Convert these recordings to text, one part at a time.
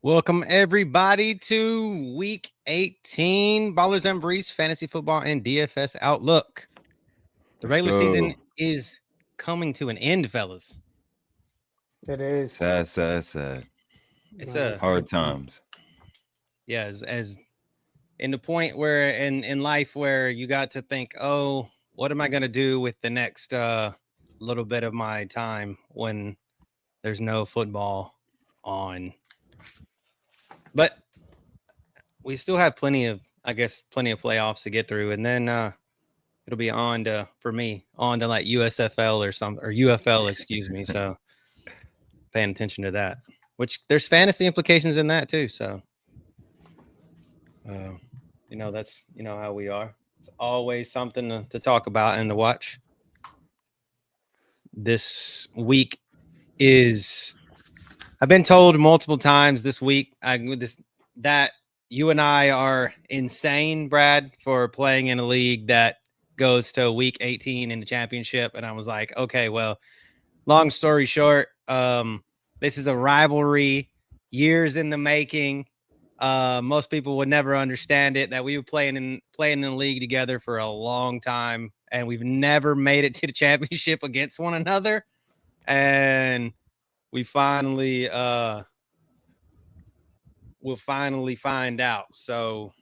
Welcome everybody to week 18 Ballers and Breeze Fantasy Football and DFS Outlook. The regular season is coming to an end, fellas. It is Sad. It's a hard times. Yeah, as in the point where in life where you got to think, oh, what am I gonna do with the next little bit of my time when there's no football on? But we still have plenty of playoffs to get through, and then it'll be on to like USFL or UFL, excuse me. So paying attention to that, which there's fantasy implications in that too. So, that's how we are. It's always something to talk about and to watch. This week I've been told multiple times this week that you and I are insane, Brad, for playing in a league that goes to week 18 in the championship. And I was like, okay, well, long story short, this is a rivalry, years in the making. Most people would never understand it, that we were playing in the league together for a long time, and we've never made it to the championship against one another. And we'll finally find out. So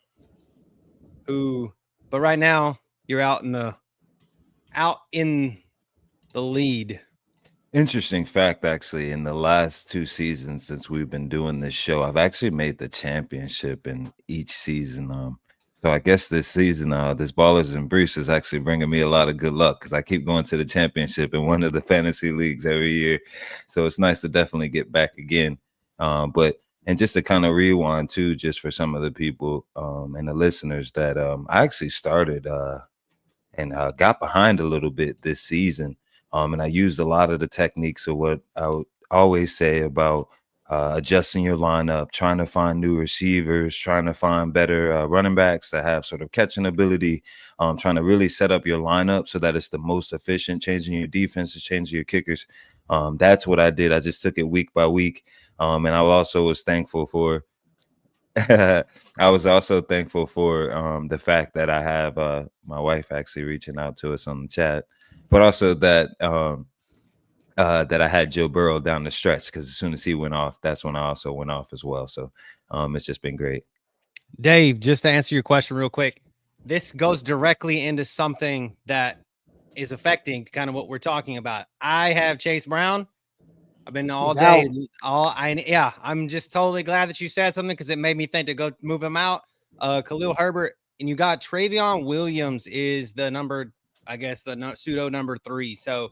but right now you're out in the lead. Interesting fact, actually, in the last 2 seasons since we've been doing this show, I've actually made the championship in each season. So I guess this season, this Ballers and Briefs is actually bringing me a lot of good luck because I keep going to the championship in one of the fantasy leagues every year. So it's nice to definitely get back again. And just to kind of rewind too, just for some of the people and the listeners, that I actually started and got behind a little bit this season. And I used a lot of the techniques of what I would always say about adjusting your lineup, trying to find new receivers, trying to find better running backs that have sort of catching ability, trying to really set up your lineup so that it's the most efficient, changing your defenses, changing your kickers. That's what I did. I just took it week by week. And I also was thankful for the fact that I have my wife actually reaching out to us on the chat, but also that that I had Joe Burrow down the stretch, because as soon as he went off, that's when I also went off as well. So it's just been great. Dave, just to answer your question real quick, this goes directly into something that is affecting kind of what we're talking about. I have Chase Brown. I've been all day. I'm just totally glad that you said something, because it made me think to go move him out. Khalil Herbert, and you got Travion Williams is the number, I guess, the pseudo number 3. So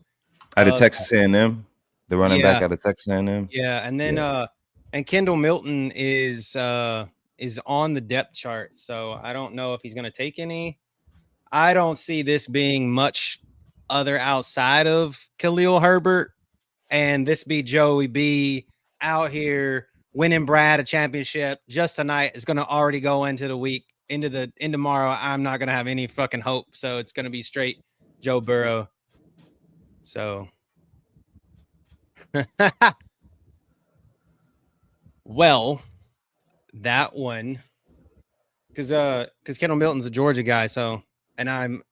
out of Texas A&M, the running back out of Texas A&M. Yeah, and then and Kendall Milton is on the depth chart. So I don't know if he's going to take any. I don't see this being much other outside of Khalil Herbert. And this be Joey B out here winning Brad a championship just tonight is going to already go into the week, into tomorrow. I'm not going to have any fucking hope. So it's going to be straight Joe Burrow. So, well, that one, because Kendall Milton's a Georgia guy. So, and I'm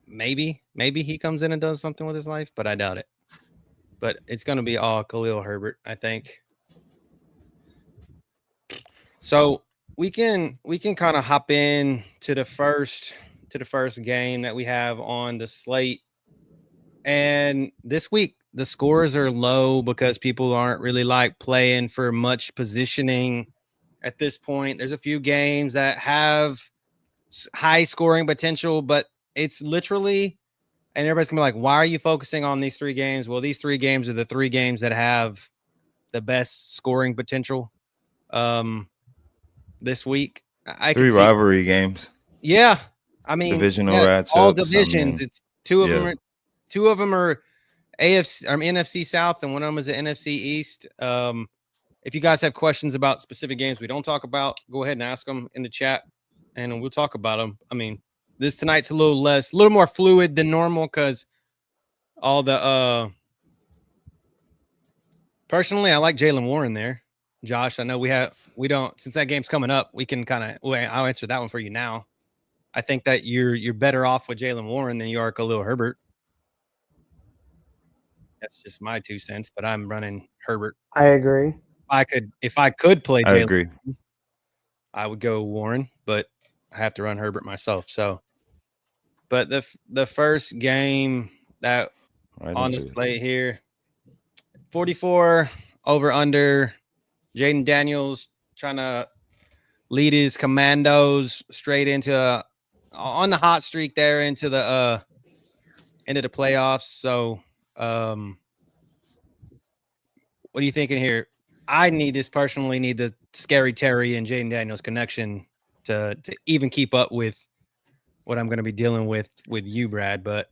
maybe he comes in and does something with his life, but I doubt it. But it's going to be all Khalil Herbert, I think. So we can kind of hop in to the first game that we have on the slate. And this week the scores are low because people aren't really like playing for much positioning at this point. There's a few games that have high scoring potential, but it's literally. And everybody's going to be like, why are you focusing on these 3 games? Well, these 3 games are the 3 games that have the best scoring potential this week. 3 rivalry games. Yeah. I mean, divisional matchups. All divisions. It's 2 of them are AFC, NFC South, and one of them is the NFC East. If you guys have questions about specific games we don't talk about, go ahead and ask them in the chat, and we'll talk about them. I mean, this tonight's a little more fluid than normal because all the personally, I like Jaylen Warren there. Josh, I know we don't, since that game's coming up, we can kind of, I'll answer that one for you now. I think that you're better off with Jalen Warren than you are Khalil Herbert. That's just my 2 cents, but I'm running Herbert. I agree. If I could play I Jalen, agree. I would go Warren, but I have to run Herbert myself. So, but the first game that on the slate here, 44 over under. Jaden Daniels trying to lead his Commandos straight into on the hot streak there into the playoffs. So, what are you thinking here? I personally need the Scary Terry and Jaden Daniels connection to even keep up with what I'm going to be dealing with you, Brad. But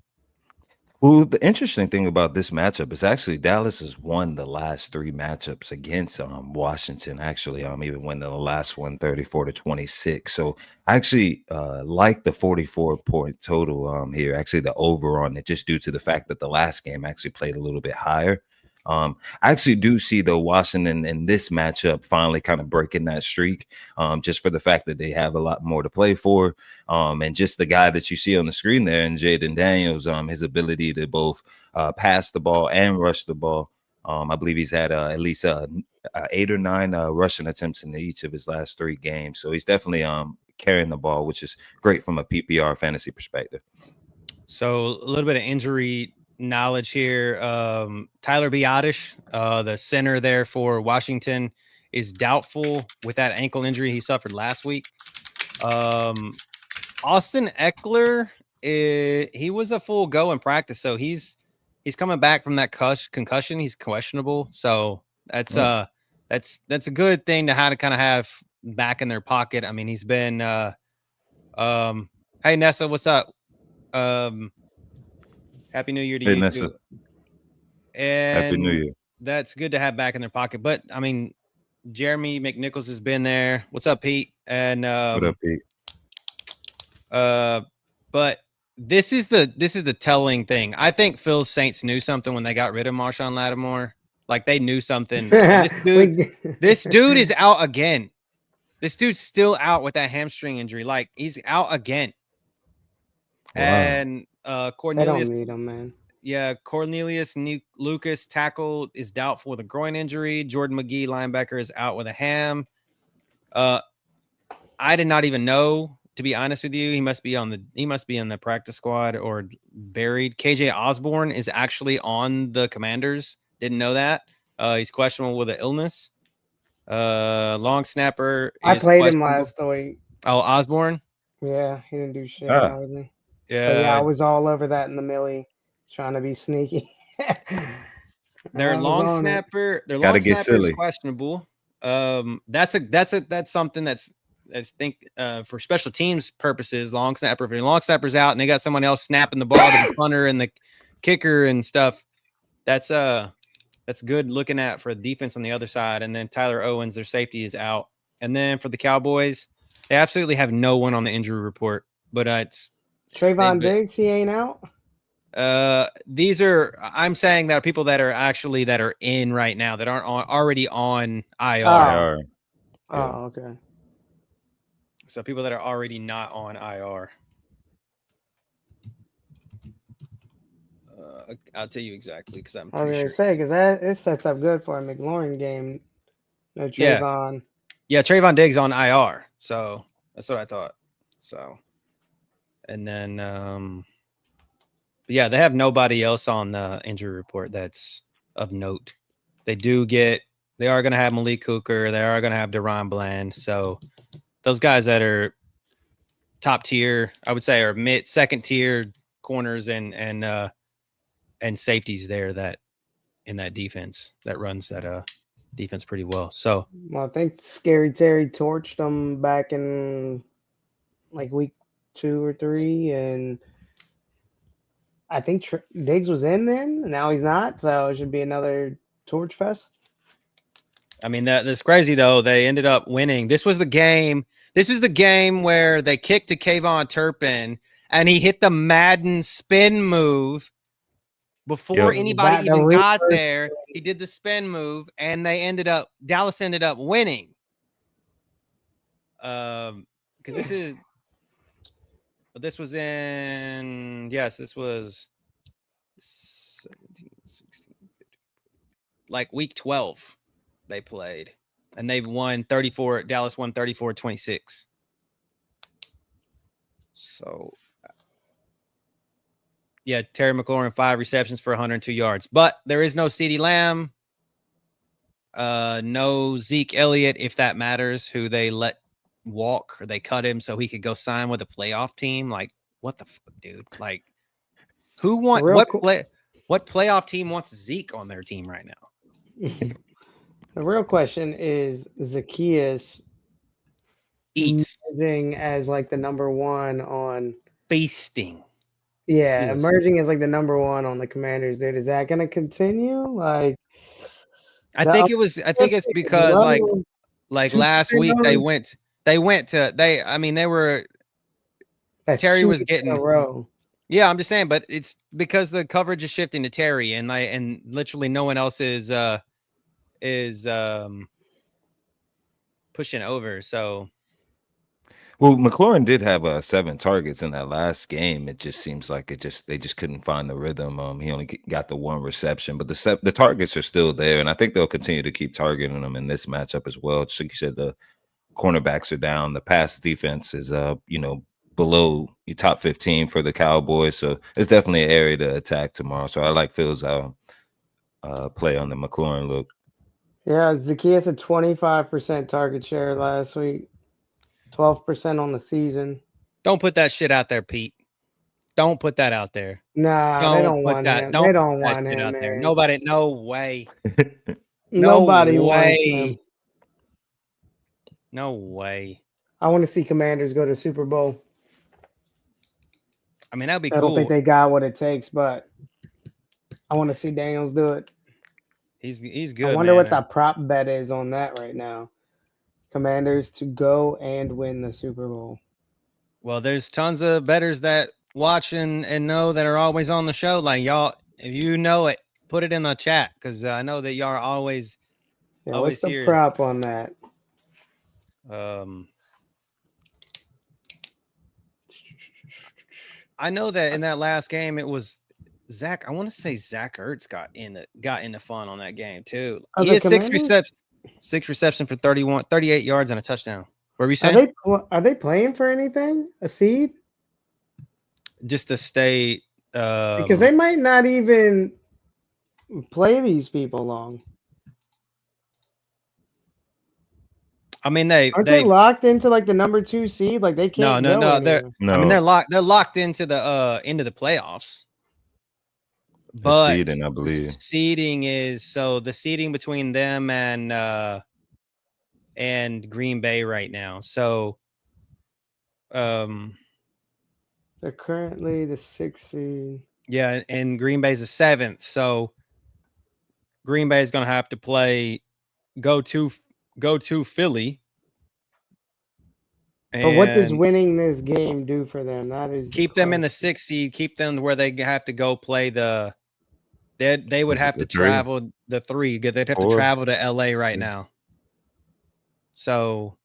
well, the interesting thing about this matchup is actually Dallas has won the last 3 matchups against Washington. Actually, even winning the last one 34-26. So I actually like the 44-point total here. Actually, the over on it, just due to the fact that the last game actually played a little bit higher. I actually do see though Washington in this matchup finally kind of breaking that streak, just for the fact that they have a lot more to play for, and just the guy that you see on the screen there, and Jaden Daniels, his ability to both pass the ball and rush the ball. I believe he's had at least 8 or 9 rushing attempts in each of his last 3 games, so he's definitely carrying the ball, which is great from a PPR fantasy perspective. So a little bit of injury knowledge here. Tyler Biadasz, the center there for Washington, is doubtful with that ankle injury he suffered last week. Austin Eckler, he was a full go in practice, so he's coming back from that concussion. He's questionable, so that's a good thing to kind of have back in their pocket. I mean, he's been hey Nessa, what's up? Happy New Year to you too. And Happy New Year. That's good to have back in their pocket. But I mean, Jeremy McNichols has been there. What's up, Pete? And what up, Pete? But this is the telling thing. I think Phil Saints knew something when they got rid of Marshawn Lattimore. Like they knew something. This dude is out again. This dude's still out with that hamstring injury. Like he's out again. Wow. And Cornelius, they don't need him, man. Yeah, Cornelius Lucas tackle is doubtful with a groin injury. Jordan McGee linebacker is out with a ham. I did not even know, to be honest with you. He must be in the practice squad or buried. KJ Osborne is actually on the Commanders. Didn't know that. He's questionable with an illness. Long snapper. I played him last week. Oh, Osborne. Yeah, he didn't do shit. Hardly. Yeah, but yeah, I was all over that in the millie, trying to be sneaky. Their long snapper is questionable. That's something that's for special teams purposes. Long snapper, if your long snapper's out and they got someone else snapping the ball to the punter and the kicker and stuff, that's good looking at for the defense on the other side. And then Tyler Owens, their safety, is out. And then for the Cowboys, they absolutely have no one on the injury report. But it's Trayvon Diggs, he ain't out. I'm saying that are people that are in right now that aren't already on IR. Oh, okay. So people that are already not on IR. I'll tell you exactly because I'm. I was gonna say because it sets up good for a McLaurin game. No Trayvon. Yeah, Trayvon Diggs on IR. So that's what I thought. So, and then they have nobody else on the injury report that's of note. They are going to have Malik Hooker. They are going to have Deron Bland. So those guys that are top tier, I would say, are second tier corners and safeties there that in that defense that runs that defense pretty well. So I think Scary Terry torched them back in like week 2 or 3, and I think Diggs was in then, and now he's not, so it should be another torch fest. I mean, that's crazy though. They ended up winning. This was the game where they kicked to Kayvon Turpin, and he hit the Madden spin move Before anybody The even got reverse there, he did the spin move, and Dallas ended up winning. Because this was 17, 16, 15, like week 12 they played, and they've won 34. Dallas won 34-26. So yeah, Terry McLaurin, 5 receptions for 102 yards, but there is no CeeDee Lamb, no Zeke Elliott, if that matters, who they let walk or they cut him so he could go sign with a playoff team. Like, what the fuck, dude? Like, who want what playoff team wants Zeke on their team right now? The real question is Zacchaeus emerging as like the number one on feasting. Yeah, Yes. emerging as like the number one on the Commanders, dude. Is that going to continue? Like, I think it's because like last week they went to Terry was getting a row. Yeah, I'm just saying, but it's because the coverage is shifting to Terry, and literally no one else is pushing over. So, well, McLaurin did have 7 targets in that last game. It just seems like they just couldn't find the rhythm. He only got the 1 reception, but the targets are still there, and I think they'll continue to keep targeting them in this matchup as well. Just like you said, the cornerbacks are down. The pass defense is below your top 15 for the Cowboys, so it's definitely an area to attack tomorrow. So I like Phil's play on the McLaurin look. Yeah, Zacchaeus had 25% target share last week, 12% on the season. Don't put that shit out there, Pete. Don't put that out there. Nah, they don't want him. They don't want him out there. man. Nobody, no way. Nobody wants him. No way. I want to see Commanders go to Super Bowl. I mean, that'd be cool. I don't think they got what it takes, but I want to see Daniels do it. He's good. I wonder what the prop bet is on that right now. Commanders to go and win the Super Bowl. Well, there's tons of bettors that watch and know that are always on the show. Like y'all, if you know it, put it in the chat, because I know that y'all are always. Yeah, what's the prop on that? I know that in that last game it was Zach. I want to say Zach Ertz got in the fun on that game too. He had 6 reception for 38 yards and a touchdown. What were you saying? Are they playing for anything? A seed? Just to stay. Because they might not even play these people long. I mean, aren't they locked into like the number 2 seed? Like they can't. No. I mean, they're locked. They're locked into the playoffs. But seeding, I believe. Seeding is so the seeding between them and Green Bay right now. So, they're currently the 6th seed. Yeah, and Green Bay's the 7th. So Green Bay is going to have to go to Philly. But what does winning this game do for them? That is keep them in the 6th seed. Keep them where they have to go play the. They would have to travel the 3. They'd have to travel to LA right now. So.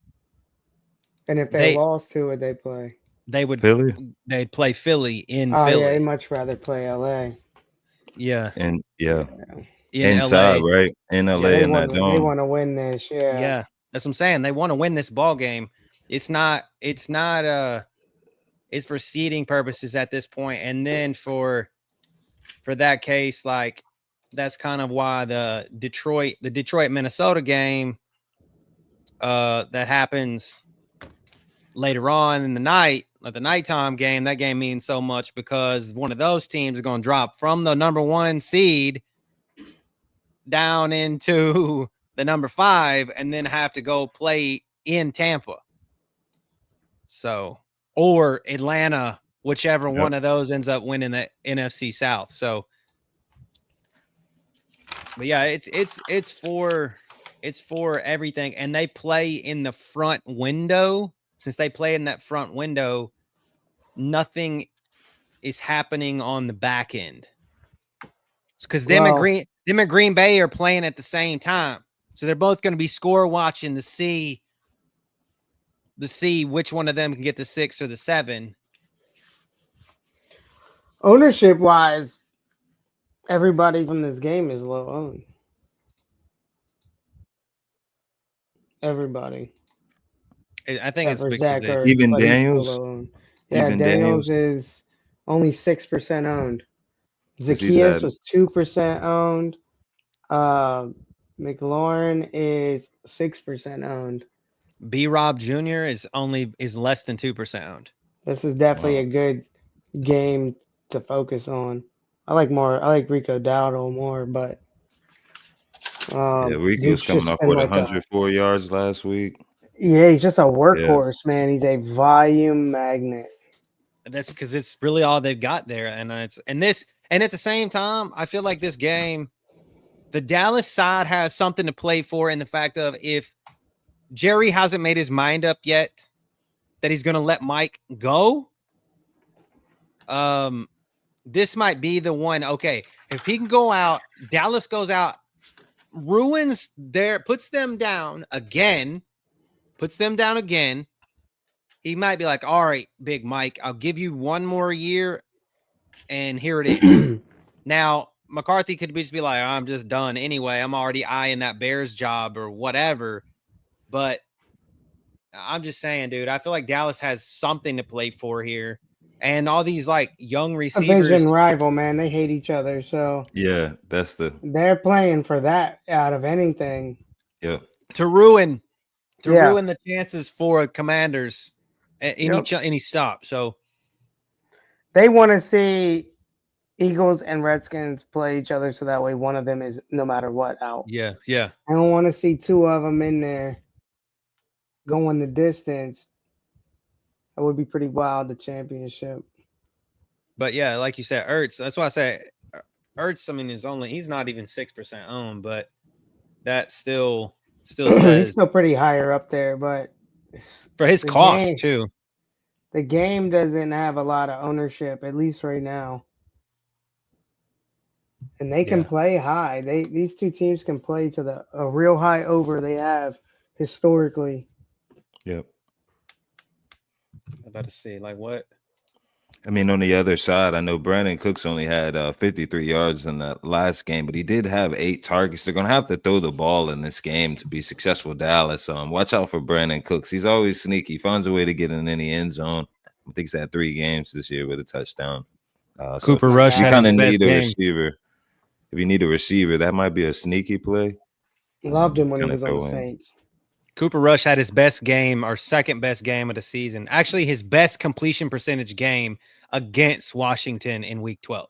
And if they lost, who would they play? Philly. They'd play Philly in Philly. Yeah, they'd much rather play LA. Yeah. And in inside, LA. right? In LA, in that dome. They want to win this, Yeah. That's what I'm saying. They want to win this ball game. It's for seeding purposes at this point. And then for that case, like that's kind of why the Detroit Minnesota game that happens later on in the night, like the nighttime game, that game means so much because one of those teams is going to drop from the number 1 seed down into the number 5 and then have to go play in Tampa. So, or Atlanta, whichever one of those ends up winning the NFC South. So, but yeah, it's for everything, and they play in the front window. Since they play in that front window, nothing is happening on the back end. because Well, them and Green Bay are playing at the same time, so they're both going to be score watching to see which one of them can get the 6 or the 7. ownership wise, everybody from this game is low owned. Everybody. I think Except it's for because Zach they Ertz, Even but he's still Daniels, low owned. Yeah, even Daniels Daniels, is only 6% owned. because he's Zacchaeus had was 2% owned. McLaurin is 6% owned. B Rob Jr. is less than 2% owned. This is definitely wow. a good game to focus on. I like Rico Dowdle more, but Yeah, Rico's Duke's coming just off been what like 104 yards last week. he's just a Yeah, workhorse, man. He's a volume magnet. That's because it's really all they've got there, and at the same time, I feel like this game, the Dallas side has something to play for in the fact of if Jerry hasn't made his mind up yet that he's going to let Mike go, this might be the one. Okay, if he can go out, Dallas goes out, puts them down again. He might be like, all right, Big Mike, I'll give you one more year, and here it is. Now, McCarthy could just be like, I'm just done anyway. I'm already eyeing that Bears job or whatever. But I'm just saying, dude, I feel like Dallas has something to play for here. And all these like young A receivers. vision rival, man. They hate each other, so yeah, that's the they're playing for that out of anything. yeah. to ruin Yeah. the chances for Commanders any stop. So They want to see Eagles and Redskins play each other, so that way one of them is no matter what out. yeah. I don't want to see two of them in there going the distance. That would be pretty wild. The championship. But yeah, like you said, Ertz. That's why I say Ertz. I mean, he's not even 6% owned, but that still says He's still pretty higher up there, but for his cost too. The game doesn't have a lot of ownership, at least right now. And they can play high. These two teams can play to a real high over they have historically. Yep. I'm about to see like what. I mean, on the other side, I know Brandon Cooks only had 53 yards in the last game, but he did have 8 targets. They're going to have to throw the ball in this game to be successful, Dallas. Watch out for Brandon Cooks. He's always sneaky. He finds a way to get in any end zone. I think he's had 3 games this year with a touchdown. Cooper Rush you had kind his of best need a game. receiver. If you need a receiver, that might be a sneaky play. Loved him when he kinda was on the throw in. Saints. Cooper Rush had his best game or second best game of the season. Actually, his best completion percentage game against Washington in week 12.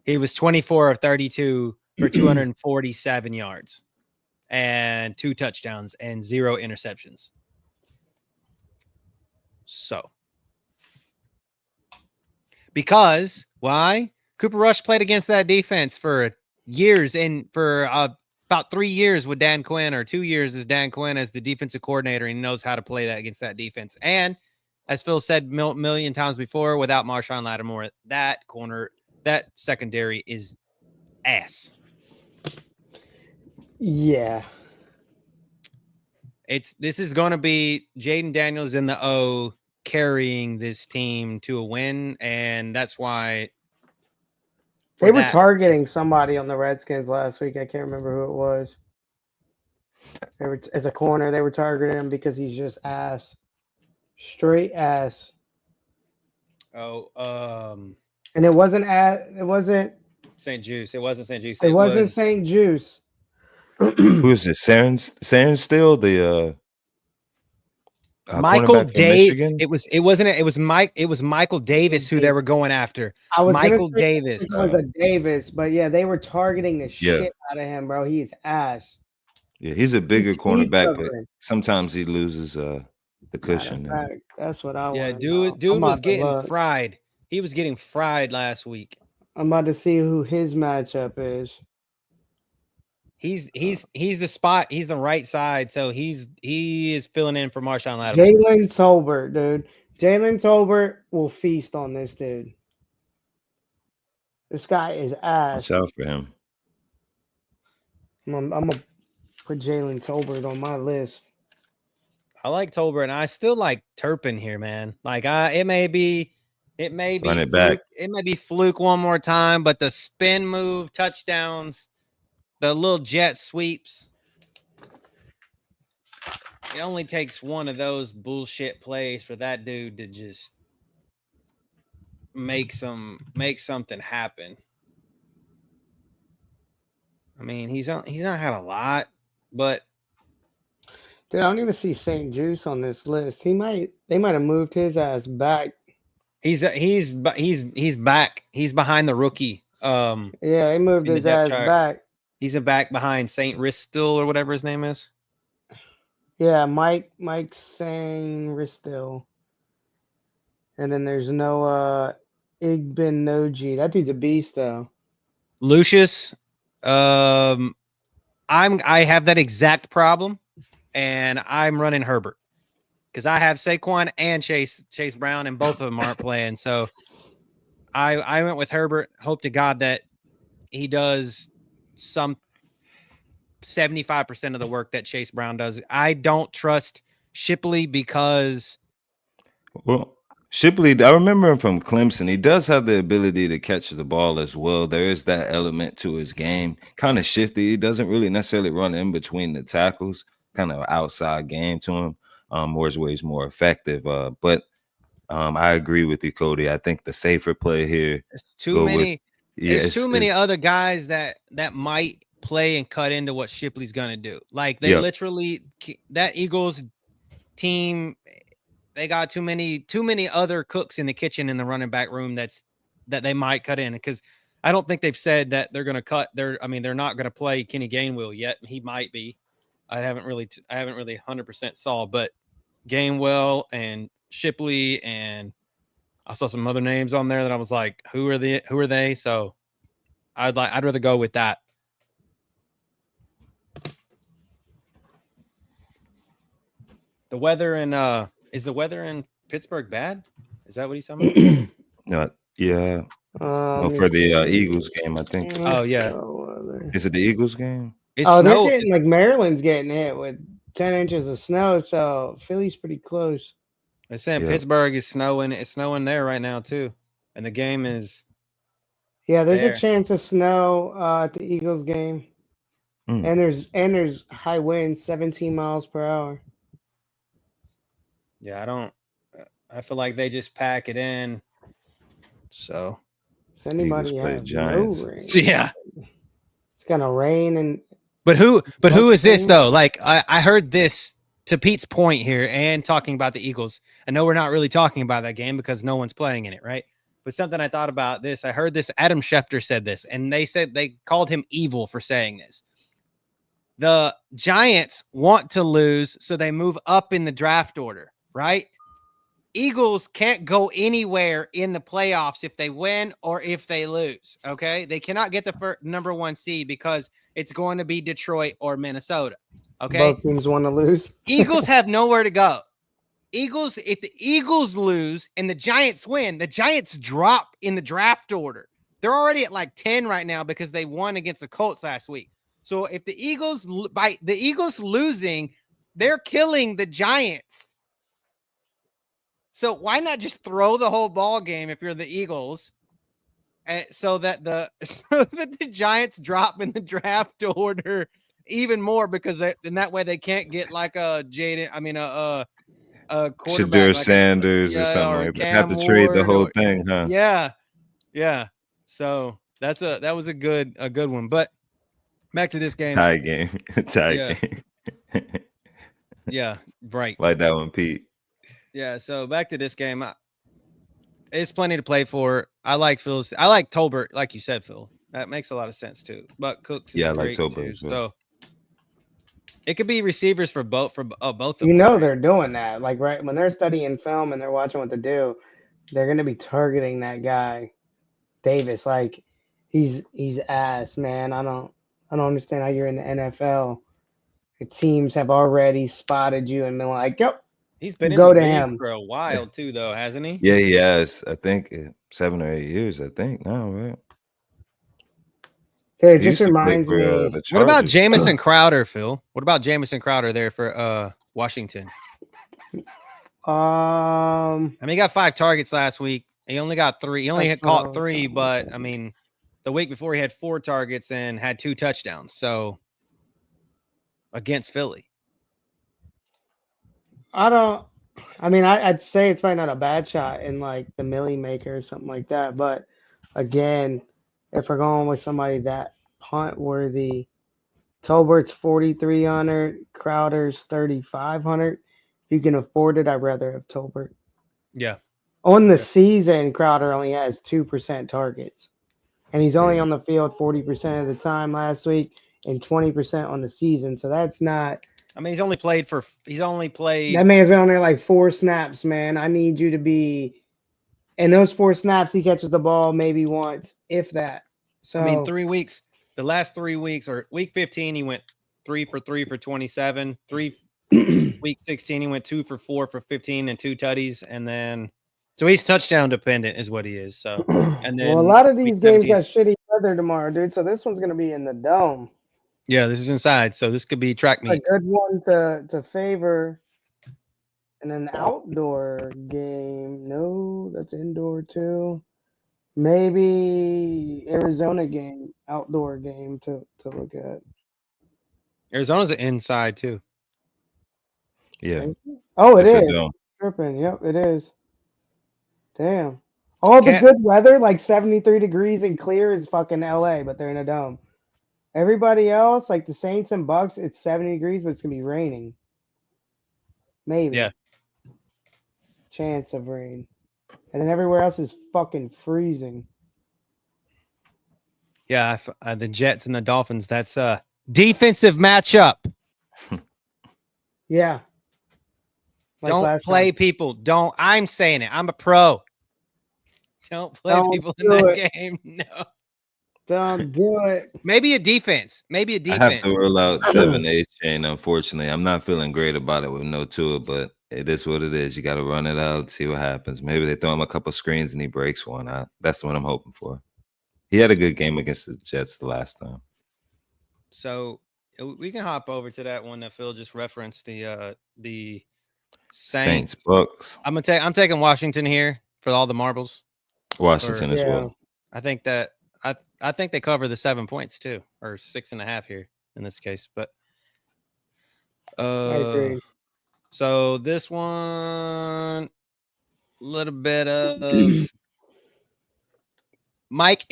He was 24 of 32 for 247 yards and 2 touchdowns and 0 interceptions. So, because why? Cooper Rush played against that defense for years and for about 3 years with Dan Quinn, or 2 years as Dan Quinn as the defensive coordinator, and he knows how to play that against that defense. And as Phil said million times before, without Marshawn Lattimore, that secondary is ass. Yeah. This is going to be Jaden Daniels in the O carrying this team to a win, and that's why they were targeting somebody on the Redskins last week. I can't remember who it was. They were as a corner. They were targeting him because he's just ass, straight ass. Oh, and it wasn't St. Juice. It wasn't St. Juice. It wasn't St. Juice. Who is it? Saren still the Michael Davis. It was Michael Davis who they were going after. I was Michael Davis. It was a Davis, but yeah, they were targeting the shit out of him, bro. He is ass. Yeah, he's a bigger cornerback, but sometimes he loses the cushion. That's what I want. Yeah, dude was getting fried. He was getting fried last week. I'm about to see who his matchup is. He's the spot. He's the right side, so he is filling in for Marshawn Lattimore. Jalen Tolbert, dude. Jalen Tolbert will feast on this dude. This guy is ass. Watch out for him. I'm gonna put Jalen Tolbert on my list. I like Tolbert, and I still like Turpin here, man. Like it may be Run it back. it may be fluke one more time, but the spin move, touchdowns, the little jet sweeps. It only takes one of those bullshit plays for that dude to just make something happen. I mean, he's not had a lot, but Dude, I don't even see St. Juice on this list. They might have moved his ass back. he's back. He's behind the rookie. Yeah, they moved in the his depth ass chart. back. He's back behind St. Ristil or whatever his name is. Yeah, Mike St. Ristil. And then there's no Igbinoji. That dude's a beast though. Lucius, I have that exact problem, and I'm running Herbert because I have Saquon and Chase Brown, and both of them aren't playing. So I went with Herbert. Hope to God that he does some 75% of the work that Chase Brown does. I don't trust Shipley because Shipley, I remember him from Clemson. He does have the ability to catch the ball as well. There is that element to his game. Kind of shifty. He doesn't really necessarily run in between the tackles. Kind of outside game to him. Whereas where he's more effective. But I agree with you, Cody. I think the safer play here. There's too many. There's too many it's, other guys that might play and cut into what Shipley's gonna do. Like they literally that Eagles team. They got too many other cooks in the kitchen in the running back room that they might cut in, because I don't think they've said that they're going to cut they're not going to play Kenny Gainwell yet. He might be. I haven't really 100% saw, but Gainwell and Shipley, and I saw some other names on there that I was like, who are they? So I'd rather go with that. The weather in is the weather in Pittsburgh bad? Is that what he's talking about? Yeah. For the Eagles game, I think. Oh yeah. Is it the Eagles game? They're getting like Maryland's getting hit with 10 inches of snow, so Philly's pretty close. They're saying Pittsburgh is snowing. It's snowing there right now too, and the game is. Yeah, there's a chance of snow at the Eagles game, and there's high winds, 17 miles per hour. Yeah, I feel like they just pack it in. So does anybody have no rain? Yeah, it's gonna rain and. But who is this though? Like I heard this, to Pete's point here, and talking about the Eagles. I know we're not really talking about that game because no one's playing in it, right? But something I thought about this. I heard this. Adam Schefter said this, and they called him evil for saying this. The Giants want to lose, so they move up in the draft order. Right? Eagles can't go anywhere in the playoffs if they win or if they lose. Okay. They cannot get the number 1 seed because it's going to be Detroit or Minnesota. Okay. Both teams want to lose. Eagles have nowhere to go. If the Eagles lose and the Giants win, the Giants drop in the draft order. They're already at like 10 right now because they won against the Colts last week. So if the Eagles, by the Eagles losing, they're killing the Giants. So why not just throw the whole ball game if you're the Eagles, so that the Giants drop in the draft order even more, because in that way they can't get like a quarterback, Shadur Sanders or something like that. Have to trade the whole thing, huh? Yeah. So that was a good one. But back to this game. Tie game. Game. Yeah, right. Like that one, Pete. Yeah, so back to this game. It's plenty to play for. I like Tolbert, like you said, Phil. That makes a lot of sense too. But Cooks is great too. So it could be receivers for both of them. You know they're doing that. Like right when they're studying film and they're watching what to do, they're gonna be targeting that guy, Davis. Like he's ass, man. I don't understand how you're in the NFL. The teams have already spotted you and been like, yep. He's been go in the to league him for a while too, though, hasn't he? Yeah, he has. I think 7 or 8 years. I think now, right? It He just used to play reminds for me. the What about Chargers. Jamison Crowder, Phil? What about Jamison Crowder there for Washington? I mean, he got 5 targets last week. He only got 3. He only That's had what I caught was 3, thinking. but I mean, the week before he had 4 targets and had 2 touchdowns. So against Philly. I mean, I'd say it's probably not a bad shot in like the Millie Maker or something like that. But again, if we're going with somebody that punt worthy, Tolbert's 4,300, Crowder's 3,500. If you can afford it, I'd rather have Tolbert. Yeah. On the Okay. season, Crowder only has 2% targets. And he's only Yeah. on the field 40% of the time last week and 20% on the season. So that's not. I mean, he's only played. That man's been on there like 4 snaps, man. I need you to be. And those 4 snaps, he catches the ball maybe once, if that. So I mean, 3 weeks. The last 3 weeks, or week 15, he went 3 for 3 for 27. Week 16, he went 2 for 4 for 15 and 2 tutties, and then so he's touchdown dependent, is what he is. So, and then well, a lot of week these games 17, got shitty weather tomorrow, dude. So this one's gonna be in the dome. yeah, this is inside, so this could be track A meet. good one to favor in an outdoor game. No, that's indoor too. Maybe Arizona game, outdoor game to look at. Arizona's an inside too. Yeah. Oh, it It's a is. dome. Tripping. Yep, it is. Damn. All the Can't- good weather, like 73 degrees and clear, is fucking LA, but they're in a dome. Everybody else, like the Saints and Bucks, it's 70 degrees, but it's gonna be raining. Maybe. Yeah. Chance of rain. And then everywhere else is fucking freezing. Yeah, the Jets and the Dolphins. That's a defensive matchup. Yeah. Like Don't last play time. people. Don't. I'm saying it. I'm a pro. Don't play Don't people in do that it. game. No. Don't do it. Maybe a defense. I have to rule out Devin A. Chain. Unfortunately, I'm not feeling great about it with no Tua, but it is what it is. You got to run it out, see what happens. Maybe they throw him a couple screens and he breaks one. That's what I'm hoping for. He had a good game against the Jets the last time. So we can hop over to that one that Phil just referenced, the Saints. Bucks. I'm taking Washington here for all the marbles. Washington as well. I think that I think they cover the 7 points too, or 6.5 here in this case. But I agree. So this one, a little bit of Mike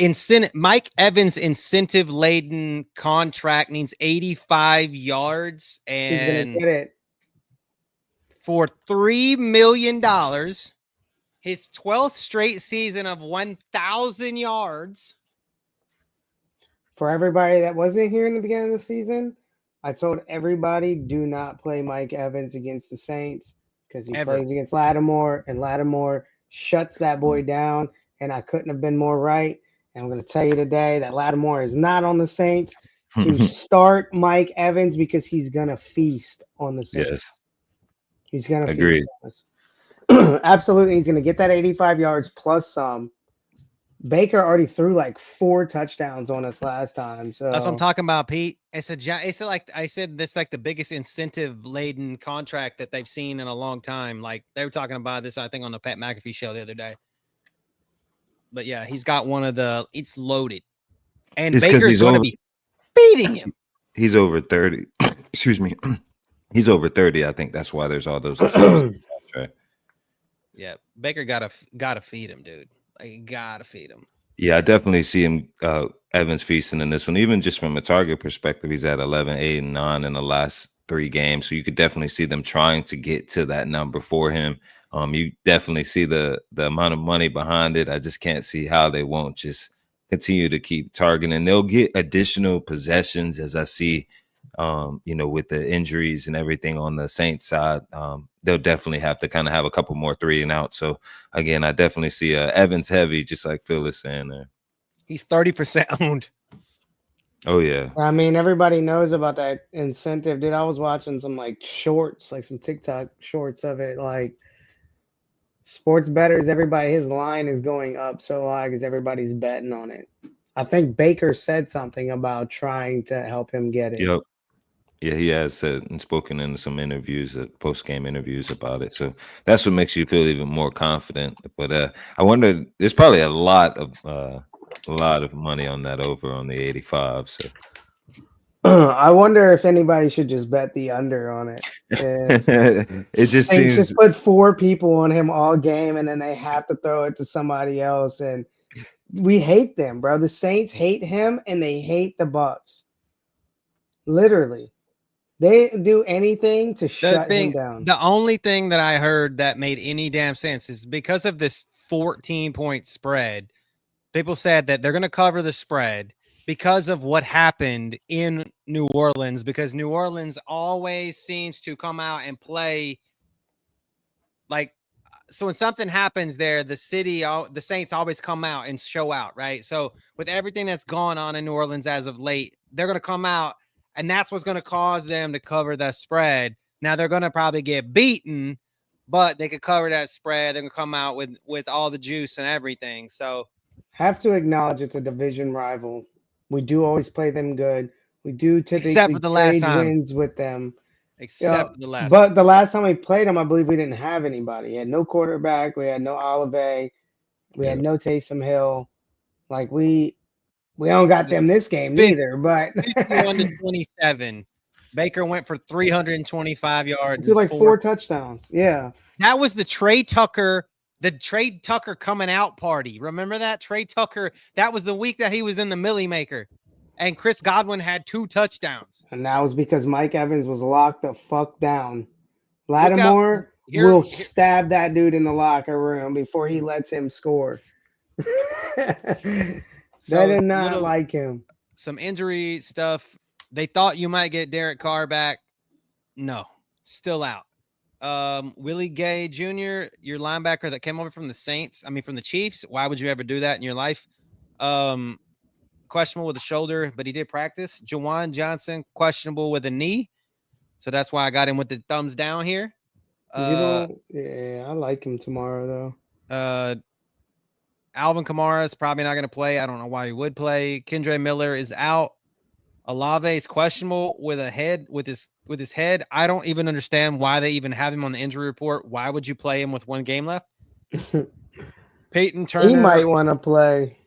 Evans incentive laden contract needs 85 yards and he's gonna get it for $3 million. His 12th straight season of 1,000 yards. For everybody that wasn't here in the beginning of the season, I told everybody do not play Mike Evans against the Saints because he plays against Lattimore, and Lattimore shuts that boy down. And I couldn't have been more right. And I'm going to tell you today that Lattimore is not on the Saints to start Mike Evans because he's going to feast on the Saints. Yes. He's going to Agreed. feast on us. Absolutely. He's going to get that 85 yards plus some. Baker already threw like 4 touchdowns on us last time. So that's what I'm talking about, Pete. It's like I said, this like the biggest incentive laden contract that they've seen in a long time. Like they were talking about this, I think, on the Pat McAfee show the other day. But yeah, he's got one of the. It's loaded, and it's Baker's going to be beating him. He's over 30. Excuse me. He's over 30. I think that's why there's all those. Yeah, Baker gotta feed him, dude. Like, you gotta feed him. Yeah, I definitely see him, Evans feasting in this one. Even just from a target perspective, he's at 11, 8, and 9 in the last 3 games. So you could definitely see them trying to get to that number for him. You definitely see the amount of money behind it. I just can't see how they won't just continue to keep targeting. They'll get additional possessions, as I see, with the injuries and everything on the Saints side. They'll definitely have to kind of have a couple more 3 and out. So again, I definitely see Evans heavy, just like Phil is saying there. He's 30% owned. Oh yeah. I mean, everybody knows about that incentive, dude. I was watching some like shorts, like some TikTok shorts of it. Like sports bettors, everybody, his line is going up so high because everybody's betting on it. I think Baker said something about trying to help him get it. Yep. Yeah, he has said and spoken in some interviews, post-game interviews about it. So that's what makes you feel even more confident. But I wonder, there's probably a lot of money on that over on the 85. So I wonder if anybody should just bet the under on it. If it just Saints seems just put 4 people on him all game, and then they have to throw it to somebody else, and we hate them, bro. The Saints hate him, and they hate the Bucks. Literally, they do anything to shut him down. The only thing that I heard that made any damn sense is because of this 14-point spread. People said that they're going to cover the spread because of what happened in New Orleans, because New Orleans always seems to come out and play like, so when something happens there, the Saints always come out and show out, right? So with everything that's gone on in New Orleans as of late, they're going to come out, and that's what's going to cause them to cover that spread. Now they're going to probably get beaten, but they could cover that spread. They're going to come out with all the juice and everything. So Have to acknowledge it's a division rival. We do always play them good. We do typically except for the last trade time. wins with them. Except for the last. But the last time we played them, I believe we didn't have anybody. We had no quarterback. We had no Olive. We had no Taysom Hill. Like we don't got them this game neither. But 51-27. Baker went for 325 yards. like 4 touchdowns. Yeah. That was the Trey Tucker coming out party. Remember that? Trey Tucker, that was the week that he was in the Millie Maker. And Chris Godwin had 2 touchdowns. And that was because Mike Evans was locked the fuck down. Lattimore will stab that dude in the locker room before he lets him score. They did not like him. Some injury stuff. They thought you might get Derek Carr back. No, still out. Willie Gay Jr., your linebacker that came over from the from the Chiefs. Why would you ever do that in your life? Questionable with the shoulder, but he did practice. Jawan Johnson, questionable with a knee. So that's why I got him with the thumbs down here. Yeah, I like him tomorrow, though. Alvin Kamara is probably not going to play. I don't know why he would play. Kendre Miller is out. Olave is questionable with his head. I don't even understand why they even have him on the injury report. Why would you play him with 1 game left? Peyton Turner. He might want to play.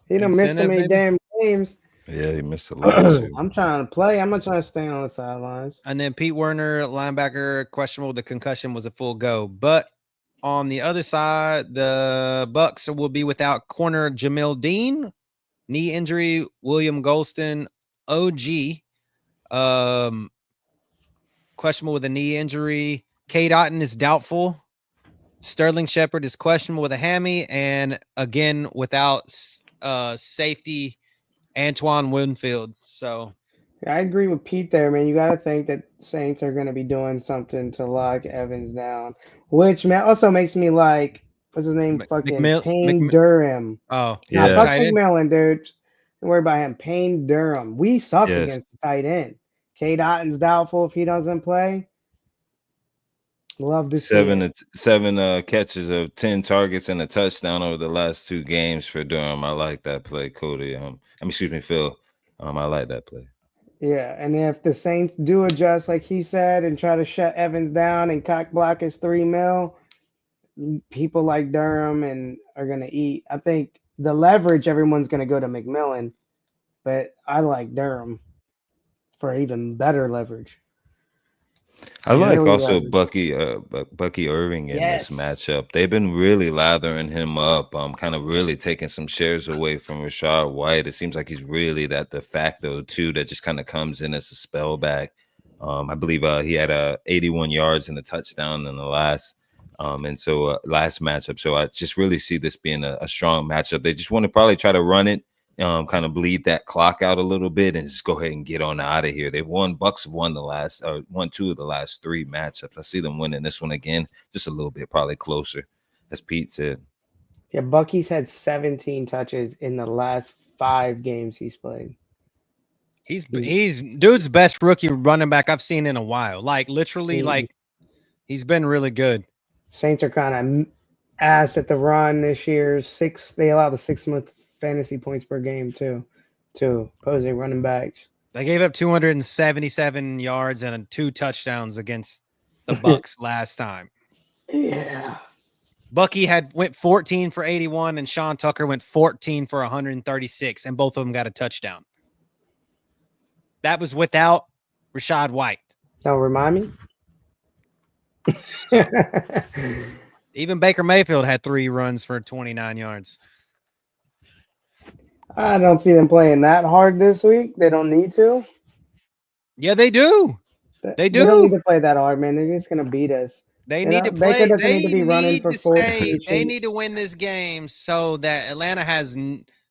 He done missed so many damn games. Yeah, he missed a lot. I'm trying to play. I'm not trying to stay on the sidelines. And then Pete Werner, linebacker, questionable. The concussion was a full go. But on the other side, the Bucks will be without corner Jamil Dean, knee injury, William Golston, OG, questionable with a knee injury. Cade Otton is doubtful. Sterling Shepard is questionable with a hammy, and again without safety Antoine Winfield. So I agree with Pete there, man. You got to think that Saints are going to be doing something to lock Evans down, which also makes me like, what's his name? Payne Durham. Oh, yeah. Fuck McMillan, dude. Don't worry about him. Payne Durham. We suck against the tight end. Cade Otton's doubtful if he doesn't play. Love to see 7 catches of 10 targets and a touchdown over the last 2 games for Durham. I like that play, Cody. Phil. I like that play. Yeah, and if the Saints do adjust, like he said, and try to shut Evans down and cock block his $3 million, people like Durham are gonna eat. I think the leverage, everyone's gonna go to McMillan, but I like Durham for even better leverage. I like also Bucky Irving in this matchup. They've been really lathering him up, kind of really taking some shares away from Rashad White. It seems like he's really that de facto too that just kind of comes in as a spell back. I believe he had 81 yards and a touchdown in the last last matchup. So I just really see this being a strong matchup. They just want to probably try to run it, kind of bleed that clock out a little bit and just go ahead and get on out of here. They've won. Bucks have won 2 of the last 3 matchups. I see them winning this one again, just a little bit, probably closer, as Pete said. Yeah, Bucky's had 17 touches in the last 5 games he's played. He's dude's best rookie running back I've seen in a while. Like literally, he's been really good. Saints are kind of ass at the run this year. They allow the 6th fantasy points per game too, to opposing running backs. They gave up 277 yards and 2 touchdowns against the Bucks last time. Yeah. Bucky went 14 for 81 and Sean Tucker went 14 for 136 and both of them got a touchdown. That was without Rashad White. Don't remind me. So, even Baker Mayfield had 3 runs for 29 yards. I don't see them playing that hard this week. They don't need to. Yeah, they do. They do. They don't need to play that hard, man. They're just gonna beat us. They You need know, to play. Baker doesn't They need to be running for 14. They need to win this game so that Atlanta has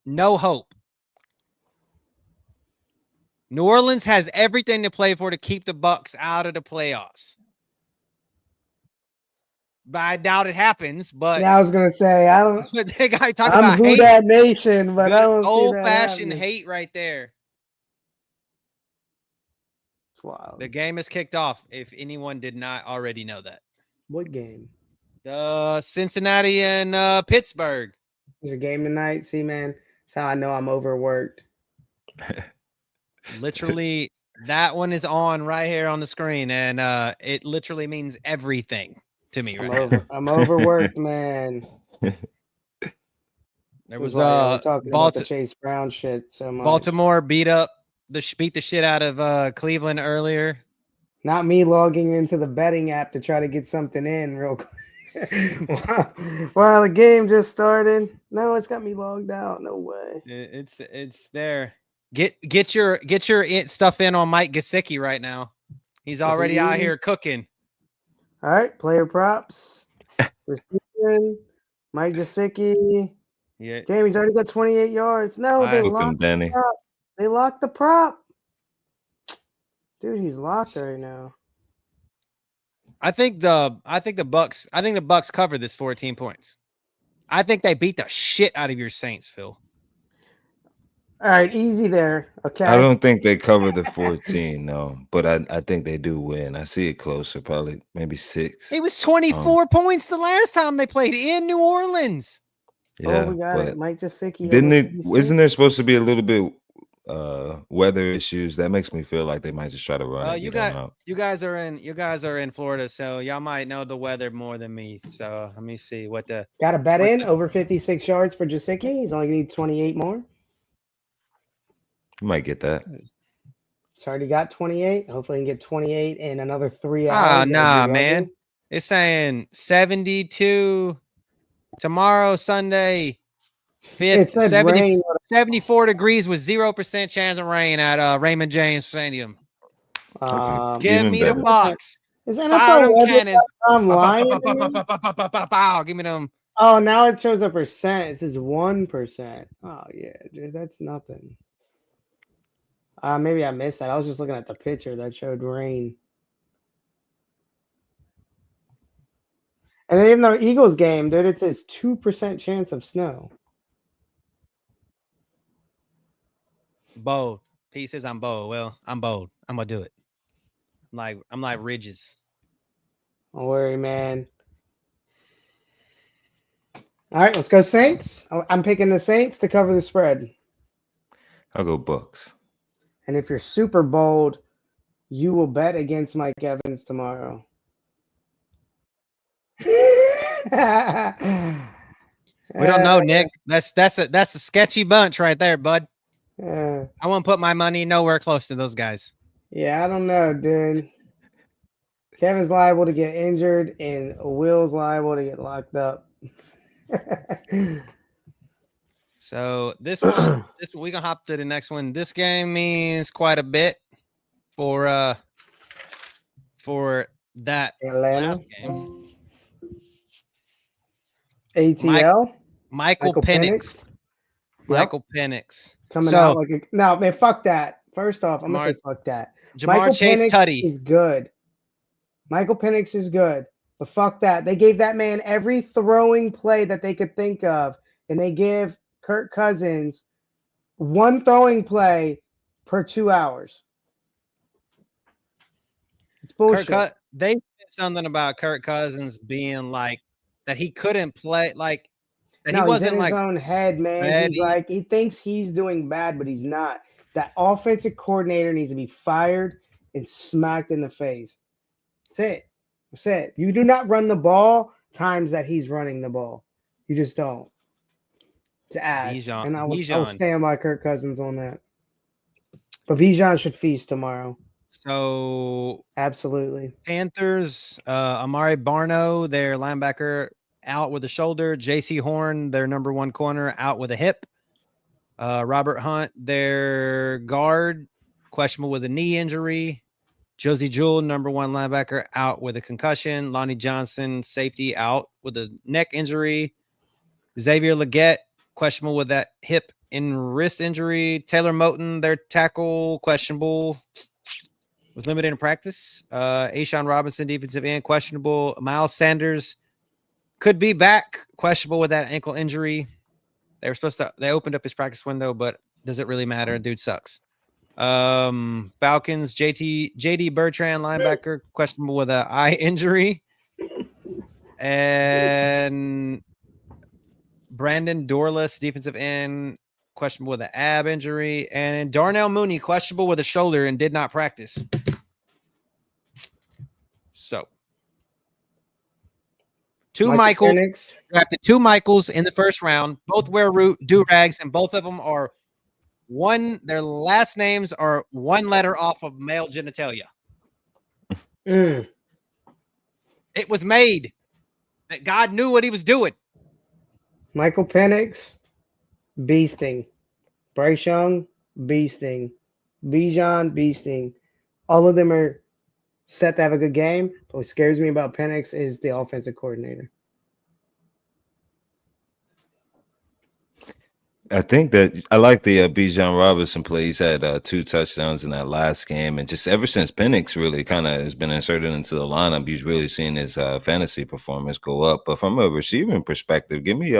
no hope. New Orleans has everything to play for to keep the Bucks out of the playoffs. But I doubt it happens. But Yeah, I was gonna say I don't. that's what they got talk I'm about who hate. that nation, but I don't see that Old-fashioned happening. hate right there. It's wild. The game is kicked off. If anyone did not already know that, What game? the Cincinnati and Pittsburgh. There's a game tonight. See, man, that's how I know I'm overworked. Literally, that one is on right here on the screen, and it literally means everything to me right now. I'm overworked, man. There This was is why we're talking about the Balti- Chase Brown shit so much. Baltimore beat the shit out of Cleveland earlier. Not me logging into the betting app to try to get something in real quick. Well, the game just started. No, it's got me logged out. No way. It's there. Get your stuff in on Mike Gesicki right now. He's already out here cooking. All right, player props. Receiving, Mike Gesicki. Yeah. Damn, he's already got 28 yards. No, they locked the prop. They locked the prop. Dude, he's locked right now. I think the Bucks cover this 14 points. I think they beat the shit out of your Saints, Phil. All right, easy there. Okay. I don't think they cover the 14, no, but I think they do win. I see it closer, probably maybe 6. It was 24 points the last time they played in New Orleans. Yeah, we got it. Mike Gesicki. Isn't there supposed to be a little bit weather issues? That makes me feel like they might just try to run. You guys are in Florida, so y'all might know the weather more than me. So let me see what the got a bet in over 56 yards for Gesicki. He's only gonna need 28 more. You might get that. It's already got 28. Hopefully, he can get 28 in another 3 hours. Nah, man. It's saying 72 tomorrow, Sunday. 74 degrees with 0% chance of rain at Raymond James Stadium. Give me the Bucks. Is NFL I'm lying. Give me them. Oh, now it shows a percent. It says 1%. Oh yeah, dude, that's nothing. Maybe I missed that. I was just looking at the picture that showed rain. And in the Eagles game, dude, it says 2% chance of snow. Bold. P says I'm bold. Well, I'm bold. I'm gonna do it. I'm like Ridges. Don't worry, man. All right, let's go Saints. I'm picking the Saints to cover the spread. I'll go Bucks. And if you're super bold, you will bet against Mike Evans tomorrow. We don't know, Nick. That's a sketchy bunch right there, bud. I won't put my money nowhere close to those guys. Yeah, I don't know, dude. Kevin's liable to get injured, and Will's liable to get locked up. So this one, we gonna hop to the next one. This game means quite a bit for that Atlanta. last game. ATL. Michael Penix. Michael Penix coming out like no, man. Fuck that. First off, I'm gonna say fuck that. Jamar Chase Tutty is good. Michael Penix is good, but fuck that. They gave that man every throwing play that they could think of, and they give Kirk Cousins one throwing play per 2 hours. It's bullshit. They said something about Kirk Cousins being like that he couldn't play. Like that No, he he's in wasn't his like own head, man. bad. He thinks he's doing bad, but he's not. That offensive coordinator needs to be fired and smacked in the face. That's it. That's it. You do not run the ball times that he's running the ball. You just don't. It's ass. And I will Bijan. stand by Kirk Cousins on that. But Bijan should feast tomorrow. So Absolutely. Panthers, Amari Barno, their linebacker, out with a shoulder. J.C. Horn, their number one corner, out with a hip. Robert Hunt, their guard, questionable with a knee injury. Josie Jewell, number one linebacker, out with a concussion. Lonnie Johnson, safety, out with a neck injury. Xavier Legette, questionable with that hip and wrist injury. Taylor Moton, their tackle, questionable, was limited in practice. Ashawn Robinson, defensive end, questionable. Miles Sanders could be back, questionable with that ankle injury. They opened up his practice window, but does it really matter? Dude sucks. Falcons, JD Bertrand, linebacker, questionable with an eye injury. And Brandon Dorless, defensive end, questionable with an ab injury. And Darnell Mooney, questionable with a shoulder and did not practice. So, drafted two Michaels in the first round. Both wear do-rags, and both of them are their last names are one letter off of male genitalia. It was made that God knew what he was doing. Michael Penix, beasting. Bryce Young, beasting. Bijan, beasting. All of them are set to have a good game. But what scares me about Penix is the offensive coordinator. I think that I like the Bijan Robinson play. He's had 2 touchdowns in that last game, and just ever since Penix really kind of has been inserted into the lineup, he's really seen his fantasy performance go up. But from a receiving perspective, give me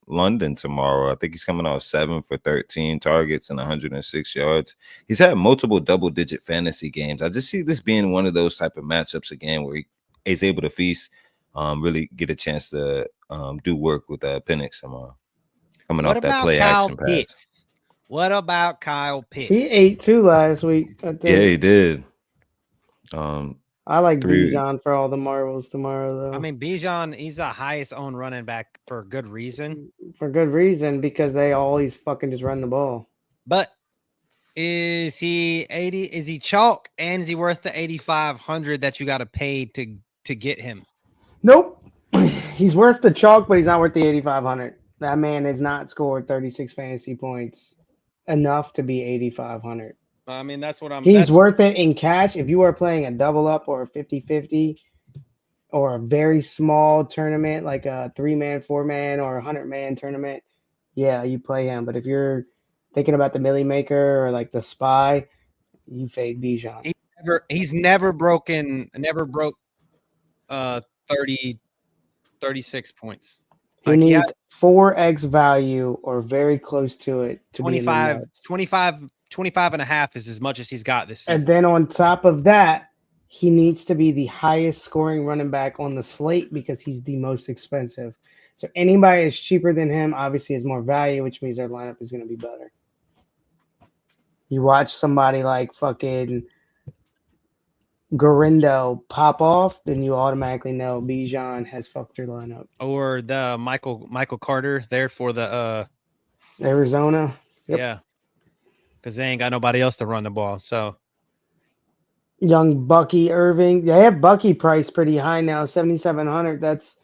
London tomorrow. I think he's coming off 7 for 13 targets and 106 yards. He's had multiple double-digit fantasy games. I just see this being one of those type of matchups again where he's able to feast, really get a chance to do work with Penix tomorrow. Coming off that play action pass. What about Kyle Pitts? He ate 2 last week, I think. Yeah, he did. I like Bijan for all the marbles tomorrow, though. I mean, Bijan, he's the highest owned running back for good reason. For good reason, because they always fucking just run the ball. But is he 80? Is he chalk, and is he worth the 8,500 that you got to pay to get him? Nope. He's worth the chalk, but he's not worth the 8,500. That man has not scored 36 fantasy points enough to be 8,500. I mean, that's what I'm. He's worth it in cash. If you are playing a double up or a 50-50 or a very small tournament, like a 3-man, 4-man, or a 100-man tournament, yeah, you play him. But if you're thinking about the Millie Maker or like the Spy, you fade Bijan. He's never broke 36 points. He needs 4x value or very close to it to 25 and a half is as much as he's got this season. And then on top of that, he needs to be the highest scoring running back on the slate because he's the most expensive. So anybody is cheaper than him obviously has more value, which means their lineup is going to be better. You watch somebody like fucking Garindo pop off, then you automatically know Bijan has fucked your lineup. Or the Michael Carter there for the Arizona. Yep. Yeah. Because they ain't got nobody else to run the ball. So young Bucky Irving. They have Bucky priced pretty high now, 7,700. That's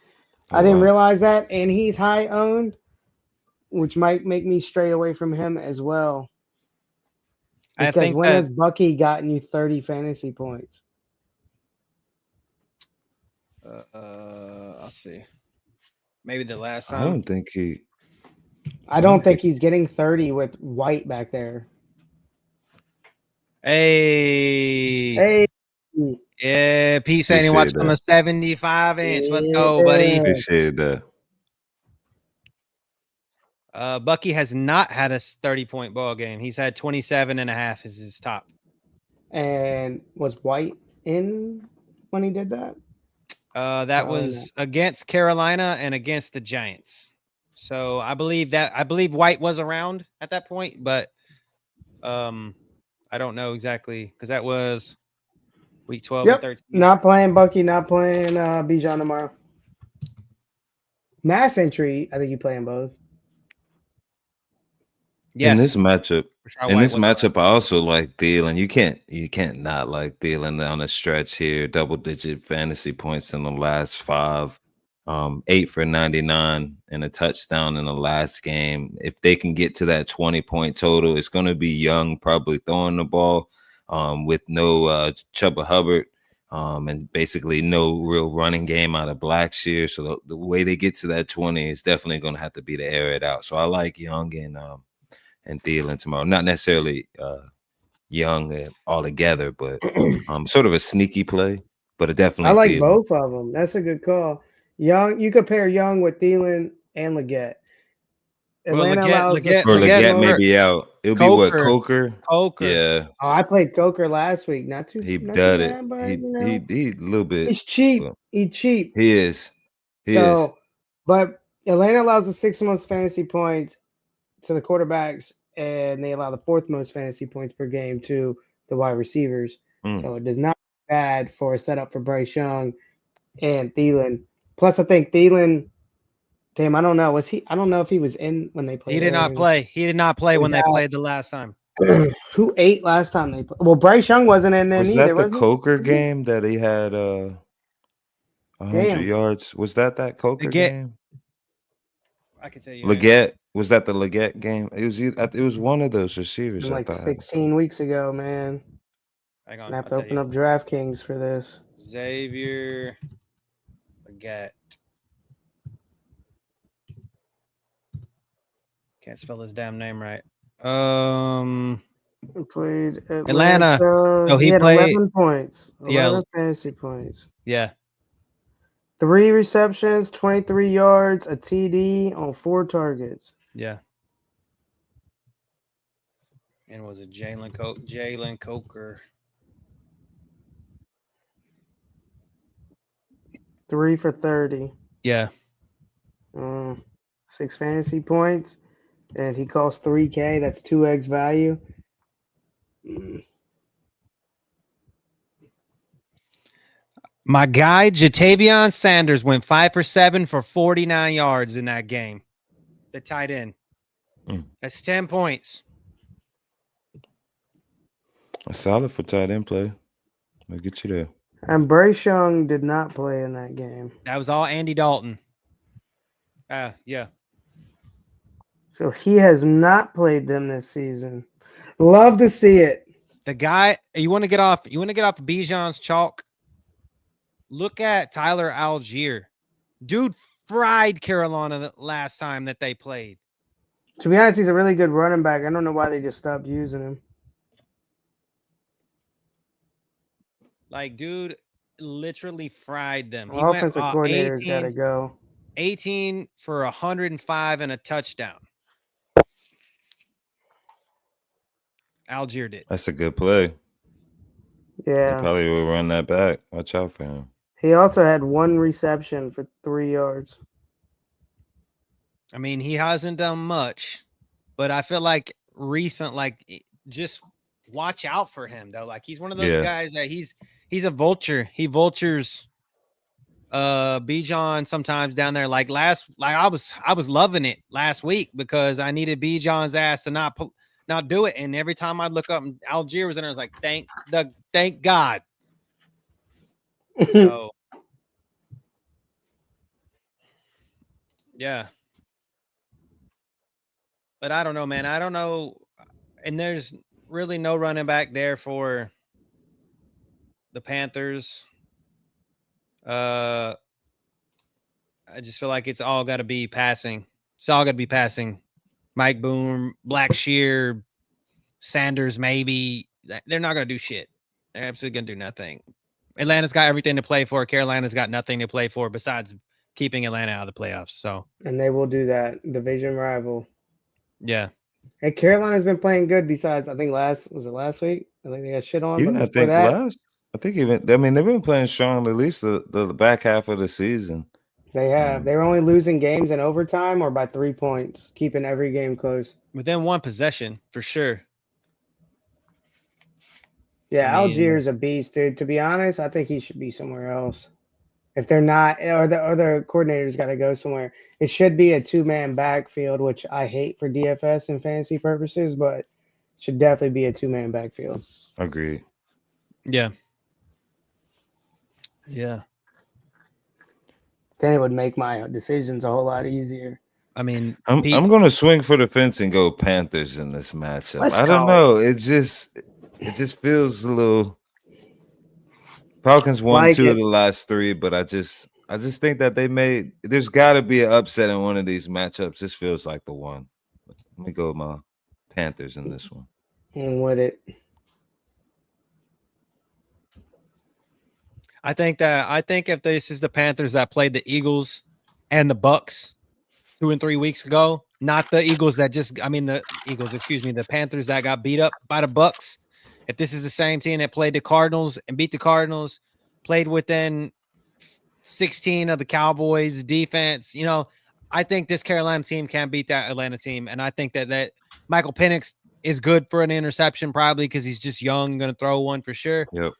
I didn't realize that. And he's high owned, which might make me stray away from him as well. Because when has Bucky gotten you 30 fantasy points? I'll see. Maybe the last time. I don't think he's getting 30 with White back there. Hey. Yeah, Pete saying he watched on a 75-inch. Let's go, buddy. Appreciate that. Bucky has not had a 30-point ball game. He's had 27 and a half as his top. And was White in when he did that? That was against Carolina and against the Giants. So I believe White was around at that point, but I don't know exactly because that was week 12 and Yep. 13. Not playing Bucky, not playing Bijan tomorrow. Mass entry, I think you playing both. Yes. In this matchup, Around. I also like Thielen. You can't not like Thielen on a stretch here. Double-digit fantasy points in the last 5. 8 for 99 and a touchdown in the last game. If they can get to that 20-point total, it's going to be Young probably throwing the ball with no Chuba Hubbard and basically no real running game out of Blackshear. So the way they get to that 20 is definitely going to have to be to air it out. So I like Young and Thielen tomorrow. Not necessarily Young altogether, but sort of a sneaky play, but definitely I like Thielen. both of them. That's a good call. Young, you compare Young with Thielen and Leggett. Atlanta allows the Leggett may be out. It'll be what, Coker? Yeah. Oh, I played Coker last week. Not too bad, but He a little bit. He's cheap. He's cheap. He is. But Atlanta allows the 6th most fantasy points to the quarterbacks, and they allow the 4th most fantasy points per game to the wide receivers. So it does not bad for a setup for Bryce Young and Thielen. Plus, I think Thielen. Damn, I don't know. I don't know if he was in when they played. He did not play. He did not play when they played the last time. Who ate last time they played? Well, Bryce Young wasn't in then either. Was that the Coker game that he had 100 yards? Was that Coker game? I can tell you. Leggett. Was that the Leggett game? It was one of those receivers. Like 16 weeks ago, man. Hang on. I have to open up DraftKings for this. Xavier Leggett. Can't spell his damn name right. He played Atlanta. So he had played 11 points. 11 fantasy points. Yeah. 3 receptions, 23 yards, a TD on 4 targets. Yeah. And was it Jalen Coker? 3 for 30. Yeah. 6 fantasy points. And he costs $3K. That's 2x value. My guy, Jatavion Sanders, went 5 for 7 for 49 yards in that game. The tight end. That's 10 points. A solid for tight end play. I'll get you there. And Bryce Young did not play in that game. That was all Andy Dalton. Yeah. So he has not played them this season. Love to see it. The guy, you want to get off Bijan's chalk? Look at Tyler Algier. Dude fried Carolina the last time that they played. To be honest, he's a really good running back. I don't know why they just stopped using him. Like, dude literally fried them. He offensive coordinator's got to go. 18 for 105 and a touchdown. Algier did. That's a good play. Yeah. He probably will run that back. Watch out for him. He also had 1 reception for 3 yards. I mean, he hasn't done much, but I feel like just watch out for him though. Like he's one of those guys that he's a vulture. He vultures Bijan sometimes down there. Like I was loving it last week because I needed Bijan's ass to not do it. And every time I look up and Algier was in there, I was like, thank God. So yeah. But I don't know, man. I don't know. And there's really no running back there for the Panthers. I just feel like it's all got to be passing. It's all got to be passing. Mike Boone, Blackshear, Sanders, maybe. They're not going to do shit. They're absolutely going to do nothing. Atlanta's got everything to play for. Carolina's got nothing to play for besides keeping Atlanta out of the playoffs. So, and they will do that. Division rival. Yeah. Hey, Carolina's been playing good besides, I think last week? I think they got shit on. Even but they've been playing strong at least the back half of the season. They have. They were only losing games in overtime or by 3 points, keeping every game close. Within one possession, for sure. Yeah, I mean- Algier's a beast, dude. To be honest, I think he should be somewhere else. If they're not, or the coordinator's got to go somewhere. It should be a 2-man backfield, which I hate for DFS and fantasy purposes, but it should definitely be a 2-man backfield. Agreed. Yeah. Yeah. Then it would make my decisions a whole lot easier. I mean, I'm gonna swing for the fence and go Panthers in this matchup. Let's I don't go. know. It just feels a little. Falcons won Like 2 of it. the last 3, but I just think that there's got to be an upset in one of these matchups. This feels like the one. Let me go with my Panthers in this one. And with it. I think if this is the Panthers that played the Eagles and the Bucks 2 and 3 weeks ago, not the Eagles that the Panthers that got beat up by the Bucks. If this is the same team that played the Cardinals and beat the Cardinals, played within 16 of the Cowboys defense, I think this Carolina team can beat that Atlanta team. And I think that Michael Penix is good for an interception, probably because he's just young, going to throw one for sure. Yep.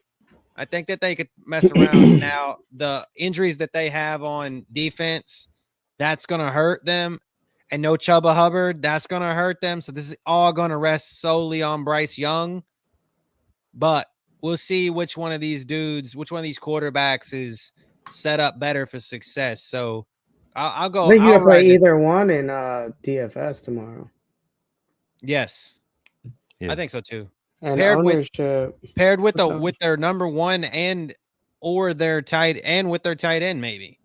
I think that they could mess around. Now, the injuries that they have on defense, that's going to hurt them. And no Chuba Hubbard, that's going to hurt them. So this is all going to rest solely on Bryce Young. But we'll see which one of these quarterbacks is set up better for success. So I'll go. I think you I'll can play ride either one in DFS tomorrow. Yes. Yeah. I think so too. And Paired with- ownership. With their number one with their tight end, maybe.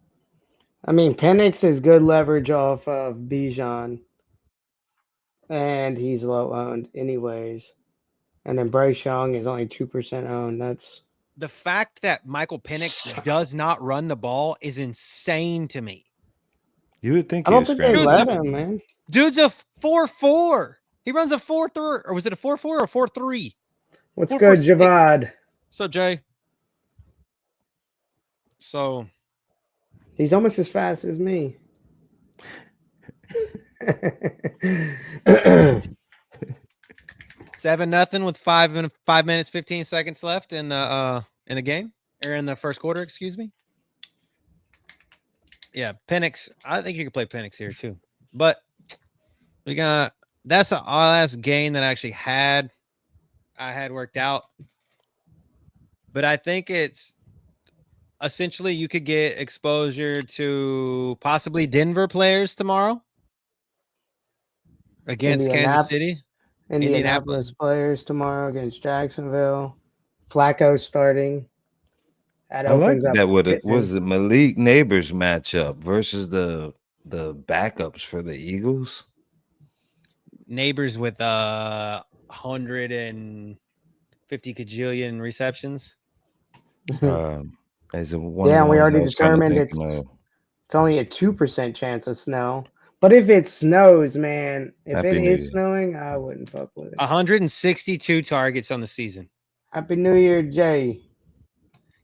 I mean, Penix is good leverage off of Bijan. And he's low owned anyways. And then Bryce Young is only 2% owned. That's The fact that Michael Penix does not run the ball is insane to me. You would think I don't think they Dude's let a- him, man. Dude's a 4.4. He runs a 4.3, or was it a 4.4 or 4.3? What's 4.4, good, Javad? So Jay. So He's almost as fast as me. 7-0 with 5 minutes 15 seconds left in the game, or in the first quarter, excuse me. Yeah, Penix. I think you can play Penix here too. But that's the last game that I actually had worked out. But I think it's essentially you could get exposure to possibly Denver players tomorrow against Kansas City. Indianapolis players tomorrow against Jacksonville. Flacco starting. That I like opens up that. What it Pittman. was the Malik Neighbors matchup versus the backups for the Eagles. Neighbors with 150 kajillion receptions. As one Yeah, of the we ones already I was kinda determined thinking of. it's only a 2% chance of snow. But if it snows, man, if Happy it New is Year. snowing, I wouldn't fuck with it. 162 targets on the season. Happy New Year, Jay.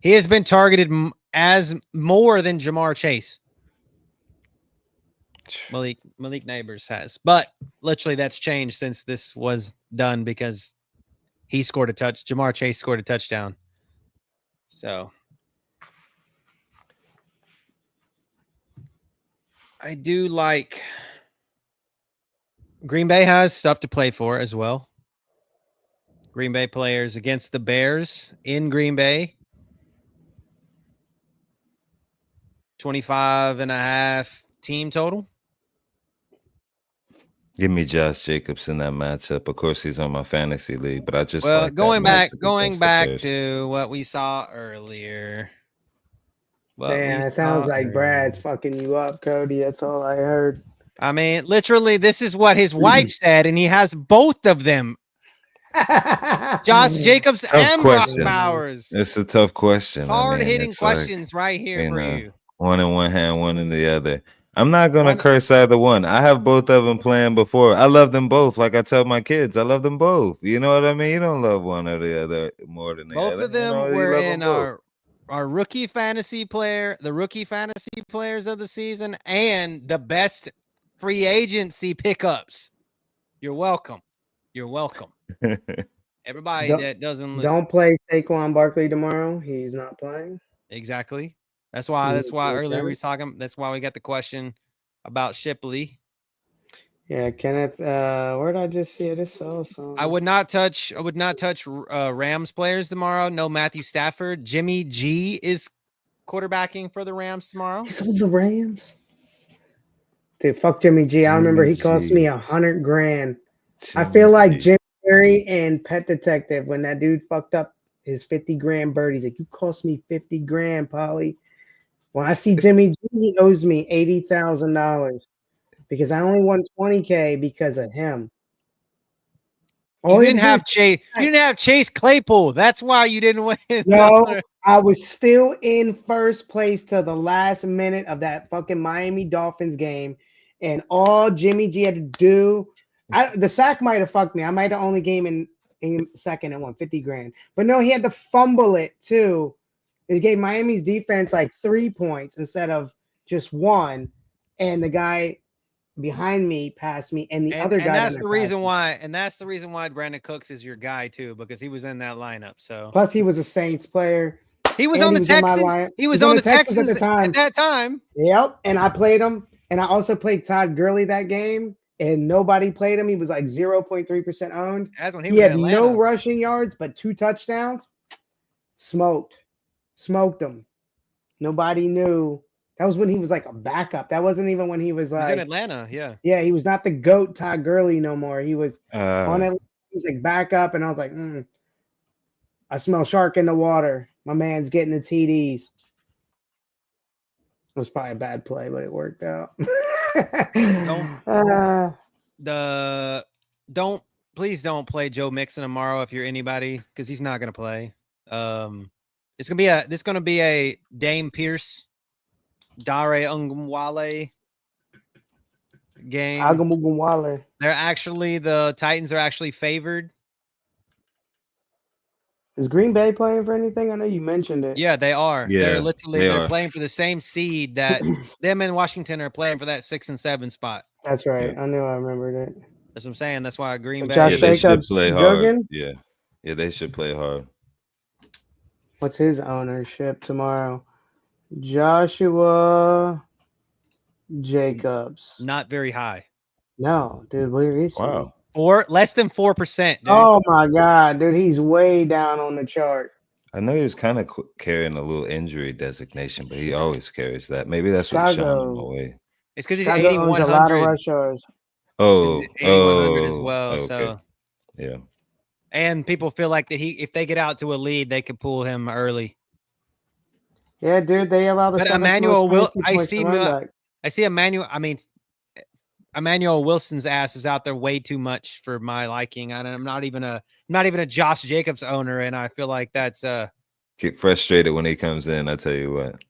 He has been targeted as more than Jamar Chase. Malik Neighbors has, but literally that's changed since this was done because he scored a touch. Jamar Chase scored a touchdown. So I do like Green Bay has stuff to play for as well. Green Bay players against the Bears in Green Bay. 25.5 team total. Give me Josh Jacobs in that matchup. Of course, he's on my fantasy league, but I just Well, like that going back matchup against the Bears. to what we saw earlier. Damn, it sounds like Brad's fucking you up, Cody. That's all I heard. I mean, literally, this is what his wife said, and he has both of them. Josh Jacobs Tough and question. Brock Bowers. It's a tough question. Hard-hitting it's like, questions right here for you. one in one hand, one in the other. I'm not gonna curse either one. I have both of them playing before. I love them both. Like I tell my kids, I love them both. You know what I mean? You don't love one or the other more than the other. Both of them you were love in them both. rookie fantasy player, the rookie fantasy players of the season, and the best free agency pickups. You're welcome. You're welcome. Everybody that doesn't listen. Don't play Saquon Barkley tomorrow. He's not playing. Exactly. That's why earlier we was talking. That's why we got the question about Shipley. Yeah, Kenneth. Where did I just see it? It's awesome. I would not touch Rams players tomorrow. No Matthew Stafford. Jimmy G is quarterbacking for the Rams tomorrow. He's on the Rams. Dude, fuck Jimmy G. I remember he cost me $100,000. I feel like Jim Carrey and Pet Detective when that dude fucked up his $50,000 bird. He's like, "You cost me $50,000, Polly." When I see Jimmy G, he owes me $80,000 because I only won $20,000 because of him. You didn't have Chase. You didn't have Chase Claypool. That's why you didn't win. No, I was still in first place till the last minute of that fucking Miami Dolphins game, and all Jimmy G had to do, the sack might have fucked me. I might have only came in second and won $50,000, but no, he had to fumble it too. It gave Miami's defense like 3 points instead of just 1, and the guy behind me passed me, and other guy. That's the reason why. And that's the reason why Brandon Cooks is your guy too, because he was in that lineup. So plus he was a Saints player. He was on the Texans. He was on the Texans at that time. Yep, and I played him, and I also played Todd Gurley that game, and nobody played him. He was like 0.3% owned. That's when he had no rushing yards, but 2 touchdowns. Smoked him. Nobody knew. That was when he was like a backup. That wasn't even when he was like in Atlanta. Yeah. Yeah, he was not the GOAT Todd Gurley no more. He was on it. He was like backup, and I was like, I smell shark in the water. My man's getting the TDs. It was probably a bad play, but it worked out. Please don't play Joe Mixon tomorrow if you're anybody, because he's not gonna play. It's gonna be a Dame Pierce, Dare Ungwale game. The Titans are actually favored. Is Green Bay playing for anything? I know you mentioned it. Yeah, they are. Yeah, they're playing for the same seed that them and Washington are playing for that 6 and 7 spot. That's right. I knew I remembered it. That's what I'm saying. That's why Green Bay. They should play hard. Yeah, they should play hard. What's his ownership tomorrow? Joshua Jacobs. Not very high. No, dude. Where is he? Less than 4%. Dude. Oh my god, dude, he's way down on the chart. I know he was kind of carrying a little injury designation, but he always carries that. Maybe that's what's showing him away. It's because he's 8,100. A lot of rush yards. 8,100 as well. Okay. So yeah, and people feel like that if they get out to a lead, they could pull him early. Yeah, dude, they allow the. But Emmanuel will. I see Emmanuel. I mean, Emmanuel Wilson's ass is out there way too much for my liking. And I'm not even a Josh Jacobs owner, and I feel like that's get frustrated when he comes in. I tell you what.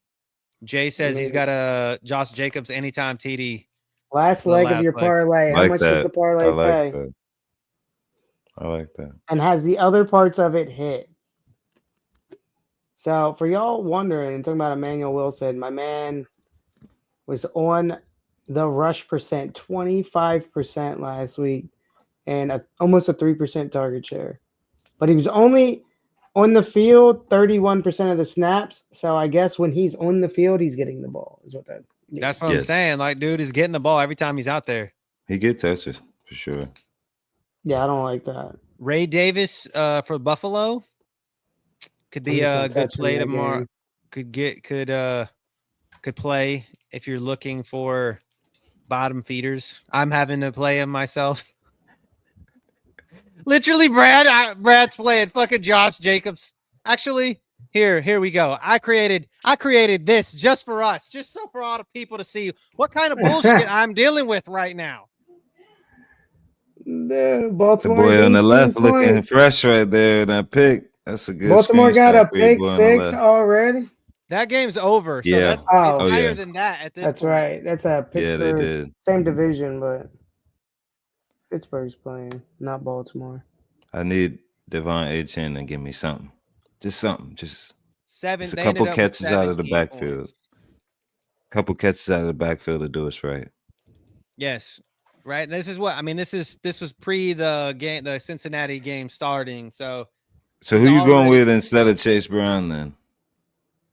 Jay says he's got a Josh Jacobs anytime TD. Last leg of your parlay. How much does the parlay pay? I like that. And has the other parts of it hit? So for y'all wondering and talking about Emmanuel Wilson, my man was on the rush percent 25% last week and almost a 3% target share. But he was only on the field 31% of the snaps. So I guess when he's on the field, he's getting the ball. Is what that means. That's what I'm saying. Like, dude is getting the ball every time he's out there. He gets touches for sure. Yeah, I don't like that. Ray Davis for Buffalo could be a good play tomorrow. Could play if you're looking for bottom feeders. I'm having to play him myself. Literally, Brad's playing fucking Josh Jacobs. Actually, here we go. I created this just for us, just so for all the people to see what kind of bullshit I'm dealing with right now. The Baltimore boy on the left looking fresh right there. That pick. That's a good. Baltimore got a pick 6 already. That game's over. So yeah. It's higher than that at this That's point. right. That's a Pittsburgh. Yeah, they did. Same division, but Pittsburgh's playing, not Baltimore. I need Devon Achane to give me something. Just something. Just 7. It's a They couple ended up with catches out of the 17 backfield. points. Couple catches out of the backfield to do us right. Yes. Right. This is what I mean. This was pre the game, the Cincinnati game starting. So who you going with instead of Chase Brown then?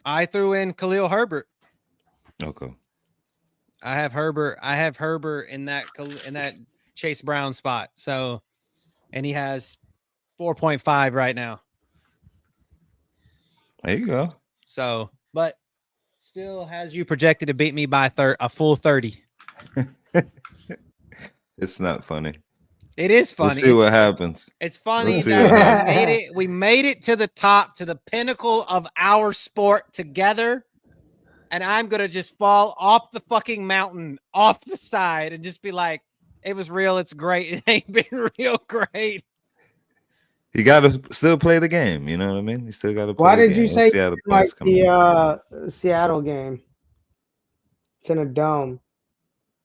I threw in Khalil Herbert. Okay. I have Herbert in that Chase Brown spot. So, and he has 4.5 right now. There you go. So, but still has you projected to beat me by a full 30. It's not funny. It is funny. Let's see what happens. It's funny Let's see that we made it to the top, to the pinnacle of our sport together. And I'm going to just fall off the fucking mountain, off the side, and just be like, it was real. It's great. It ain't been real great. You got to still play the game. You know what I mean? You still got to play Why the did game. you say Seattle like players the Seattle game? It's in a dome.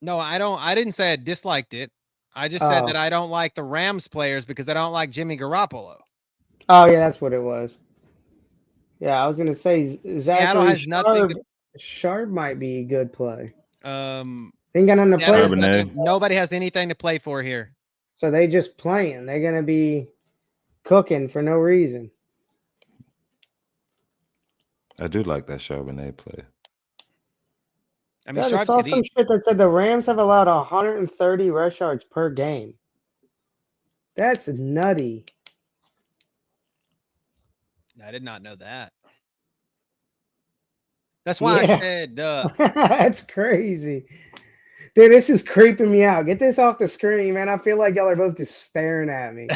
No, I didn't say I disliked it. I just said that I don't like the Rams players because I don't like Jimmy Garoppolo. Oh, yeah, that's what it was. Yeah, I was going to say Seattle has nothing. Sharp might be a good play. Ain't got nothing to play. Nobody has anything to play for here. So they just playing. They're going to be cooking for no reason. I do like that Charbonnet play. I mean, I saw some shit that said the Rams have allowed 130 rush yards per game. That's nutty. I did not know that. That's why I said, That's crazy. Dude, this is creeping me out. Get this off the screen, man. I feel like y'all are both just staring at me.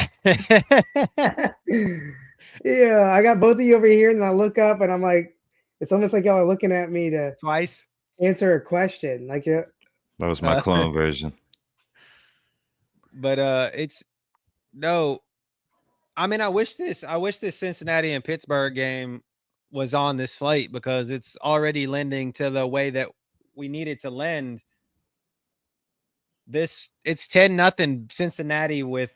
Yeah, I got both of you over here, and I look up, and I'm like, it's almost like y'all are looking at me to twice answer a question. Like, that was my clone version. But it's no. I mean, I wish this Cincinnati and Pittsburgh game was on this slate because it's already lending to the way that we need it to lend. It's 10-0 Cincinnati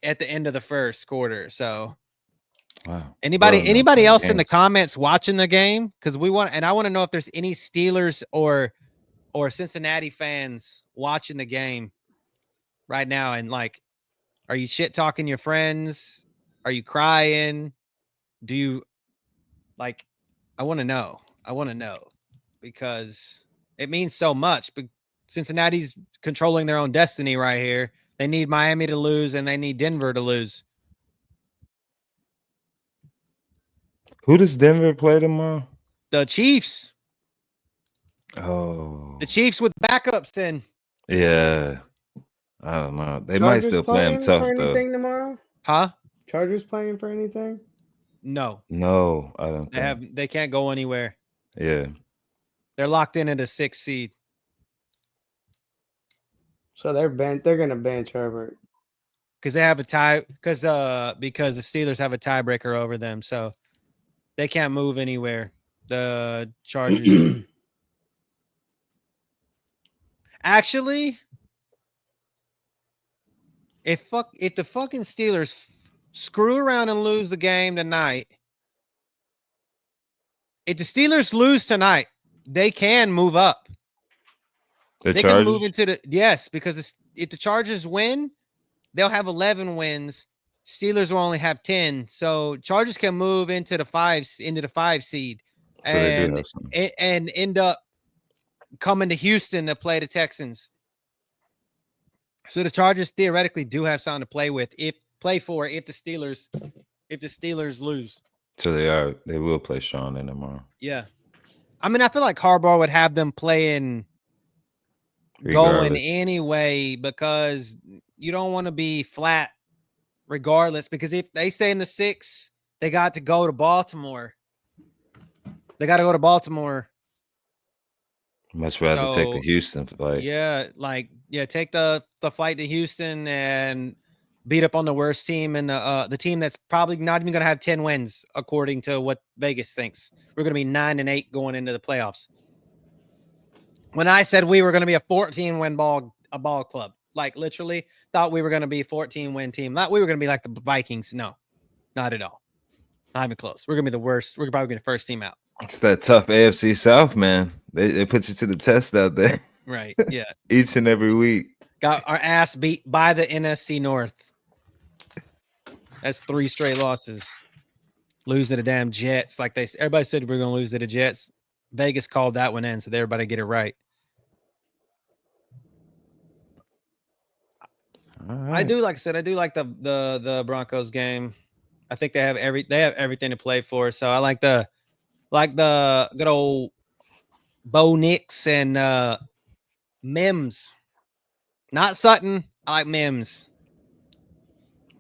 at the end of the first quarter. So, wow. Anybody else in the comments watching the game? Because I want to know if there's any Steelers or Cincinnati fans watching the game right now. And like, are you shit talking your friends? Are you crying? Do you like? I want to know. Because it means so much. But Cincinnati's controlling their own destiny right here. They need Miami to lose and they need Denver to lose. Who does Denver play tomorrow? The Chiefs. Oh. The Chiefs with backups in. Yeah. I don't know. They Chargers might still play him tough, for though. anything tomorrow? Huh? Chargers playing for anything? No. No, I don't think. They can't go anywhere. Yeah. They're locked in at a 6th seed. So they're gonna bench Herbert. Because they have a tie because the Steelers have a tiebreaker over them. So they can't move anywhere. The Chargers. Actually, if the fucking Steelers screw around and lose the game tonight, if the Steelers lose tonight, they can move up. They can move into because if the Chargers win, they'll have 11 wins. Steelers will only have 10. So Chargers can move into the 5 seed So they do have some. and end up coming to Houston to play the Texans. So the Chargers theoretically do have something to play with if the Steelers lose. So they will play Sean in tomorrow. Yeah. I mean, I feel like Harbaugh would have them going anyway because you don't want to be flat regardless, because if they stay in the 6, they got to go to Baltimore. Much rather take the Houston flight. Take the flight to Houston and beat up on the worst team and the team that's probably not even going to have 10 wins according to what Vegas thinks. We're going to be 9-8 going into the playoffs. When I said we were going to be a 14-win ball club, like literally thought we were going to be a 14-win team. Not we were going to be like the Vikings. No, not at all. Not even close. We're gonna be the worst. We're probably gonna be the first team out. It's that tough AFC South, man. They put you to the test out there. Right. Yeah. Each and every week. Got our ass beat by the NFC North. That's 3 straight losses. Lose to the damn Jets. Like everybody said we're gonna lose to the Jets. Vegas called that one in, so everybody get it right. Right. I do, like I said, I do like the Broncos game. I think they have everything to play for. So I like the good old Bo Nix and Mims. Not Sutton. I like Mims.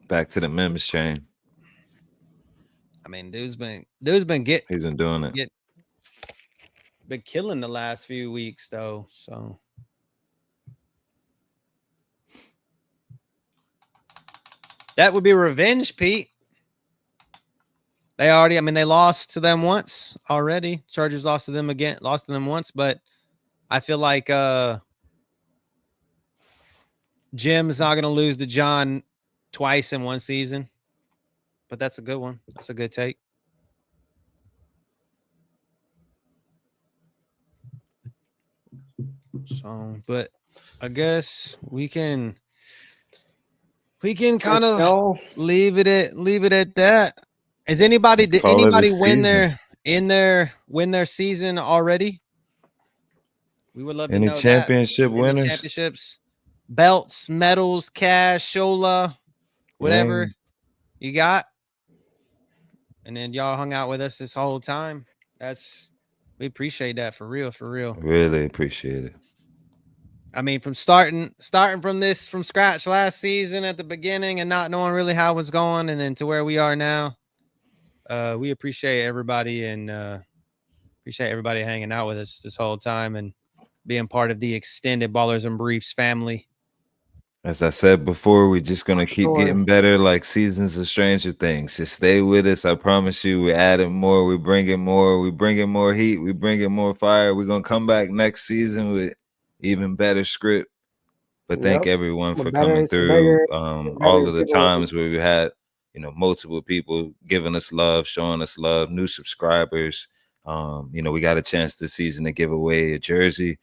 Back to the Mims train. I mean, dude's been he's been doing it. Been killing the last few weeks though. So that would be revenge, Pete. They lost to them once already. Chargers lost to them once, but I feel like Jim's not going to lose to John twice in one season. But that's a good one. That's a good take. So, but I guess we can kind of leave it at that. Did anybody win their season already? We would love to know championship winners, championships, belts, medals, cash, shola, whatever rings. You got. And then y'all hung out with us this whole time. We appreciate that for real. Really appreciate it. I mean, from starting from scratch last season at the beginning and not knowing really how it was going, and then to where we are now. We appreciate everybody and appreciate everybody hanging out with us this whole time and being part of the extended Ballers and Briefs family. As I said before, we're just going to keep getting better like seasons of Stranger Things. Just stay with us. I promise you, we're adding more. We're bringing more. We're bringing more heat. We're bringing more fire. We're going to come back next season with even better script. But thank everyone for coming through. All of the times where we had, multiple people giving us love, showing us love, new subscribers. We got a chance this season to give away a jersey.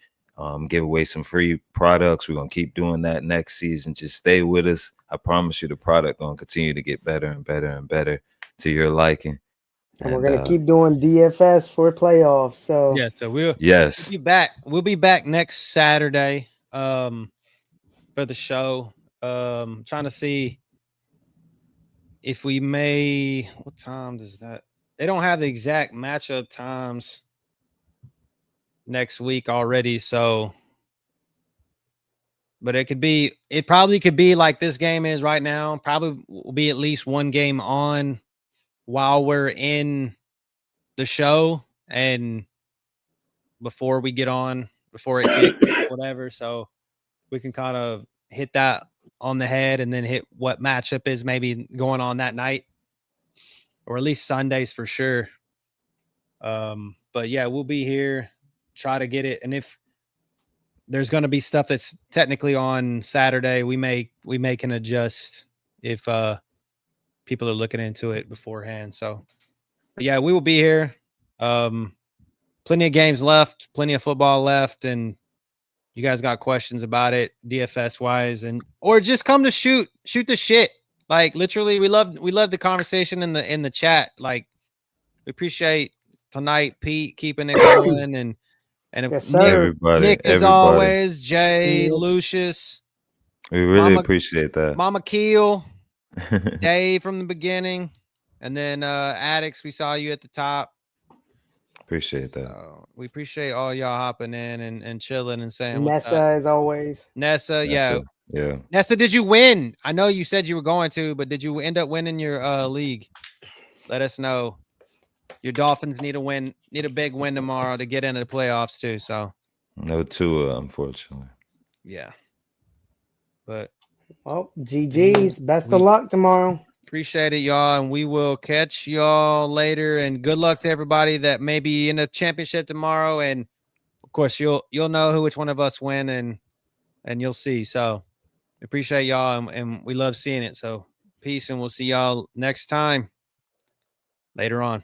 Give away some free products. We're gonna keep doing that next season. Just stay with us. I promise you the product gonna continue to get better and better and better to your liking. And we're gonna keep doing DFS for playoffs. So yeah, so we'll be back. We'll be back next Saturday for the show. Trying to see if we may. What time does that? They don't have the exact matchup times next week already, so but it probably could be like this game is right now. Probably will be at least one game on while we're in the show and before we get on, before it kicks, whatever. So we can kind of hit that on the head and then hit what matchup is maybe going on that night, or at least Sundays for sure. But yeah, we'll be here. Try to get it, and if there's going to be stuff that's technically on Saturday, we can adjust if people are looking into it beforehand. So yeah, we will be here. Plenty of games left, plenty of football left, and you guys got questions about it DFS wise, or just come to shoot the shit. Like literally, we love the conversation in the chat. Like we appreciate tonight Pete keeping it going and yes, Nick as always, Jay, Lucius. We really appreciate that. Mama Keel, Dave from the beginning, and then Addicts, we saw you at the top. Appreciate that. We appreciate all y'all hopping in and chilling and saying what's up. As always. Nessa, yeah. Nessa, did you win? I know you said you were going to, but did you end up winning your league? Let us know. Your Dolphins need a big win tomorrow to get into the playoffs too. So no Tua, unfortunately. Yeah. But GG's. Best of luck tomorrow. Appreciate it, y'all, and we will catch y'all later. And good luck to everybody that may be in the championship tomorrow. And of course, you'll know which one of us win, and you'll see. So appreciate y'all, and we love seeing it. So peace, and we'll see y'all next time. Later on.